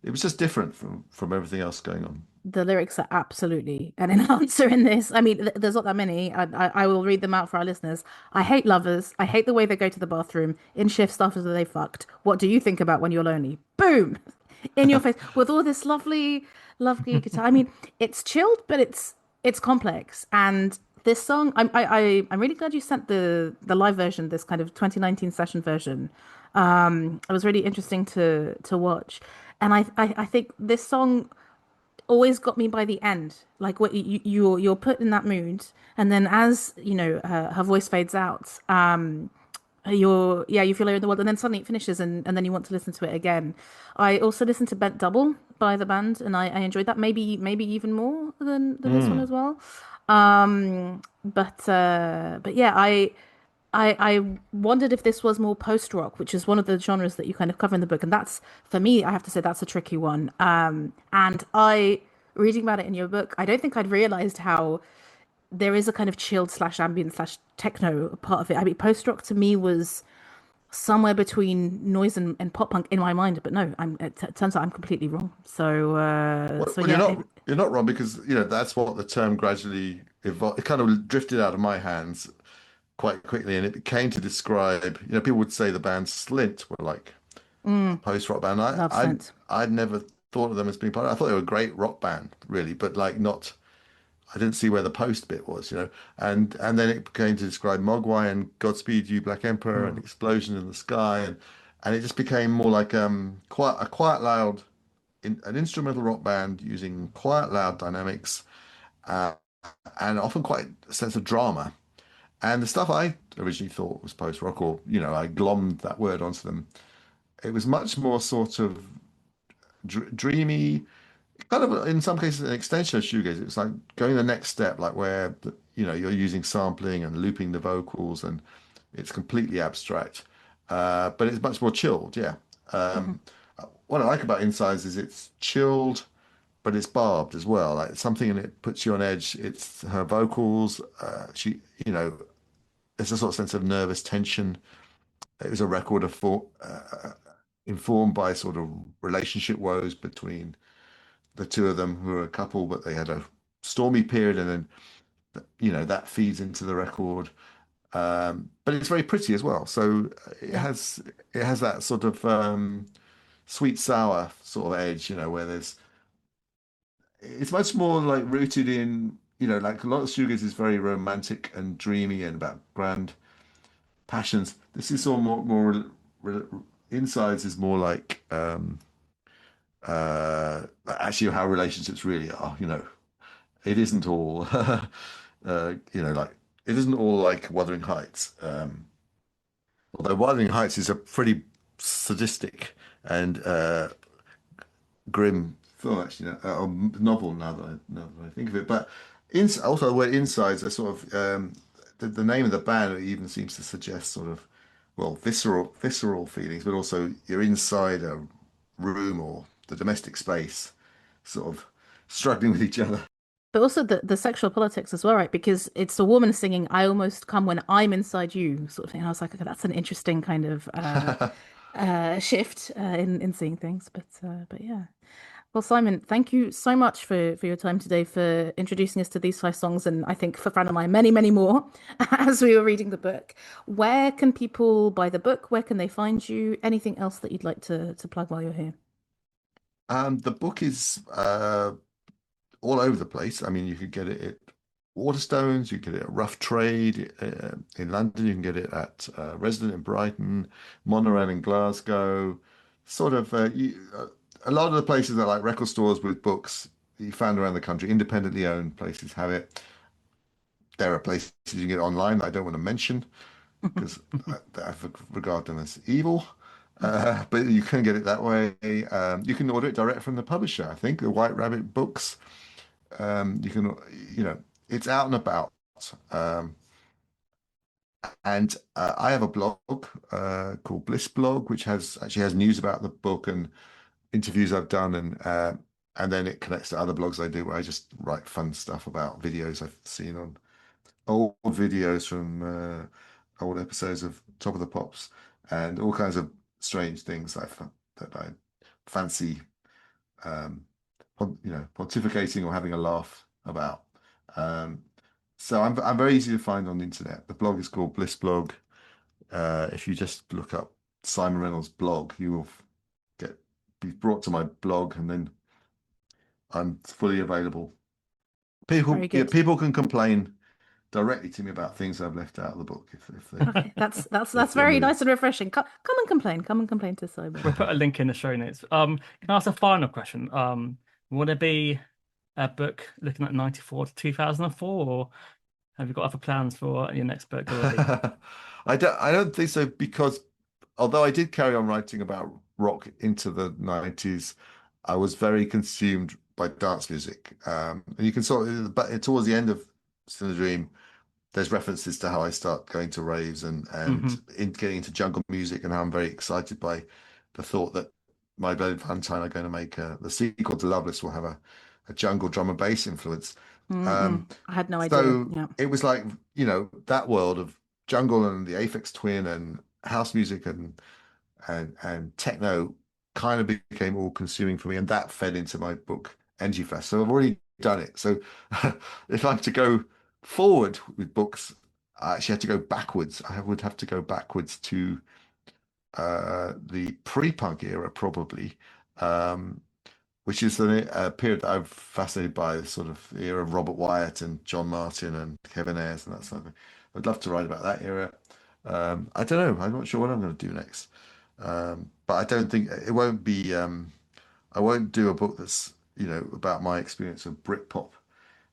It was just different from everything else going on. The lyrics are absolutely an enhancer in this. I mean, there's not that many. I will read them out for our listeners. I hate lovers. I hate the way they go to the bathroom. In shift after they fucked. What do you think about when you're lonely? Boom! In your face with all this lovely, lovely guitar. I mean, it's chilled, but it's complex. And This song, I'm really glad you sent the live version, this kind of 2019 session version. It was really interesting to watch, and I think this song always got me by the end. Like what you're put in that mood, and then as you know her voice fades out, you're yeah you feel like you're in the world, and then suddenly it finishes, and then you want to listen to it again. I also listened to Bent Double by the band, and I enjoyed that maybe even more than this one Mm. as well. But yeah, I wondered if this was more post rock, which is one of the genres that you kind of cover in the book, and that's for me, I have to say that's a tricky one. And I reading about it in your book, I don't think I'd realized how there is a kind of chilled slash ambient slash techno part of it. I mean, post rock to me was somewhere between noise and pop punk in my mind, but no, it turns out I'm completely wrong. Well, So well, yeah, you're not wrong because that's what the term gradually evolved. It kind of drifted out of my hands quite quickly, and it became to describe. People would say the band Slint were like a post-rock band. love Slint. I'd never thought of them as being part of it. I thought they were a great rock band, really, but like not. I didn't see where the post bit was. And then it became to describe Mogwai and Godspeed You Black Emperor and Explosion in the Sky, and it just became more like quiet loud an instrumental rock band using quiet loud dynamics uh, and often quite a sense of drama. And the stuff I originally thought was post rock, or I glommed that word onto them. It was much more sort of dreamy, kind of in some cases an extension of shoegaze. It was like going the next step, like where you're using sampling and looping the vocals, and it's completely abstract, but it's much more chilled. Yeah. Hmm. What I like about Insides is it's chilled, but it's barbed as well. Like something in it puts you on edge. It's her vocals. There's a sort of sense of nervous tension. It was a record informed by sort of relationship woes between the two of them, who were a couple, but they had a stormy period, and then that feeds into the record. But it's very pretty as well. So Yeah. it has that sort of sweet sour sort of edge, where it's much more like rooted in, like a lot of shoegaze is very romantic and dreamy and about grand passions. This is all re- Insides is more like actually how relationships really are. It isn't all like it isn't all like Wuthering Heights. Although Wuthering Heights is a pretty sadistic and grim film, actually, a novel now that I think of it. But also the word insides are sort of the name of the band even seems to suggest sort of visceral feelings, but also you're inside a room or the domestic space, sort of struggling with each other. But also the sexual politics as well, right? Because it's a woman singing "I almost come when I'm inside you" sort of thing. And I was like, okay, that's an interesting kind of shift in seeing things. But yeah. Well, Simon, thank you so much for your time today, for introducing us to these five songs, and I think for Fran and I, many more as we were reading the book. Where can people buy the book? Where can they find you? Anything else that you'd like to plug while you're here? The book is all over the place. I mean, you could get it at Waterstones, you can get it at Rough Trade in London, you can get it at Resident in Brighton, Monorail in Glasgow. Sort of, a lot of the places are like record stores with books that you found around the country, independently owned places have it. There are places you can get it online that I don't want to mention because I regard them as evil. But you can get it that way. You can order it direct from the publisher, I think, the White Rabbit Books. You can, it's out and about. Um, and I have a blog called Bliss Blog, which actually has news about the book and interviews I've done, and then it connects to other blogs I do where I just write fun stuff about videos I've seen on old videos from old episodes of Top of the Pops and all kinds of strange things that I fancy um, pontificating or having a laugh about. Um, so I'm very easy to find on the internet. The blog is called Bliss Blog. If you just look up Simon Reynolds blog, you will get be brought to my blog, and then I'm fully available. Very People, yeah, good. people can complain directly to me about things I've left out of the book. If they, Okay, that's very nice and refreshing. Come and complain. Come and complain to Simon. We'll put a link in the show notes. Can I ask a final question? Would it be a book looking at 94 to 2004, or have you got other plans for your next book already? I don't think so, because although I did carry on writing about rock into the 90s, I was very consumed by dance music. And you can sort of, but towards the end of Still a Dream, there's references to how I start going to raves and getting into jungle music, and how I'm very excited by the thought that My Bloody Valentine are going to make the sequel to Loveless will have a jungle drum and bass influence. I had no idea. So Yeah. it was like, that world of jungle and the Aphex Twin and house music and techno kind of became all consuming for me, and that fed into my book Energy Fest. So I've already done it. So if I'm to go forward with books, I actually had to go backwards. I would have to go backwards to the pre-punk era, probably, which is a period that I'm fascinated by, the sort of era of Robert Wyatt and John Martin and Kevin Ayers and that sort of thing. I'd love to write about that era. I don't know. I'm not sure what I'm going to do next. But I don't think it won't be. I won't do a book that's about my experience of Britpop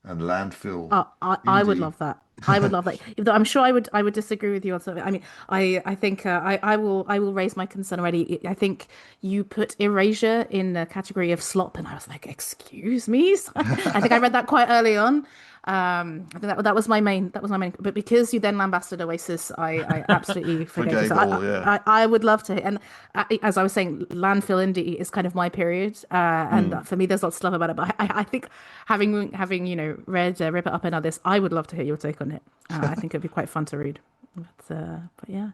and landfill I would indie. love that. I would love that. Even though I'm sure I would disagree with you on something. I mean, I think I will raise my concern already. I think you put Erasure in the category of slop, and I was like, excuse me. I think I read that quite early on. I think that was my main. That was my main. But because you then lambasted Oasis, I absolutely forgave you. Forgave So all, yeah. I would love to. And as I was saying, landfill indie is kind of my period. And for me, there's lots of stuff about it. But I think having read Rip It Up and others, I would love to hear your take on it. I think it'd be quite fun to read. But yeah,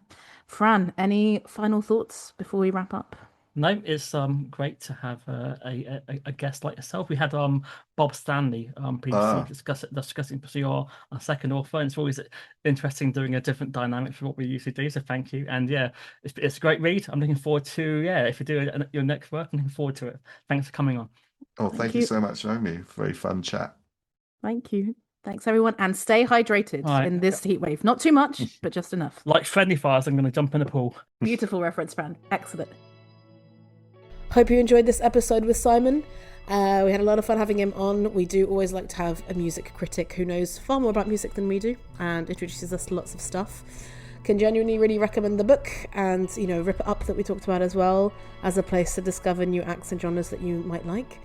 Fran, any final thoughts before we wrap up? No, it's great to have a guest like yourself. We had Bob Stanley previously discussing your second author, and it's always interesting doing a different dynamic from what we usually do. So thank you, and yeah, it's a great read. I'm looking forward to if you do your next work, I'm looking forward to it. Thanks for coming on. Oh, thank you so much for having me. Very fun chat. Thank you. Thanks, everyone, and stay hydrated in this heat wave. Not too much, but just enough. Like friendly fires, I'm going to jump in the pool. Beautiful reference, Fran. Excellent. Hope you enjoyed this episode with Simon. We had a lot of fun having him on. We do always like to have a music critic who knows far more about music than we do and introduces us to lots of stuff. Can genuinely really recommend the book and, Rip It Up that we talked about as well as a place to discover new acts and genres that you might like.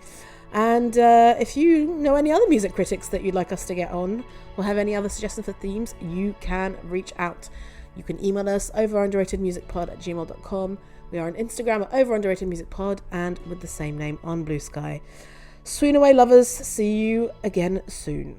And if you know any other music critics that you'd like us to get on or have any other suggestions for themes, you can reach out. You can email us overunderatedmusicpod@gmail.com. We are on Instagram at overunderatedmusicpod and with the same name on Blue Sky. Swoon away, lovers. See you again soon.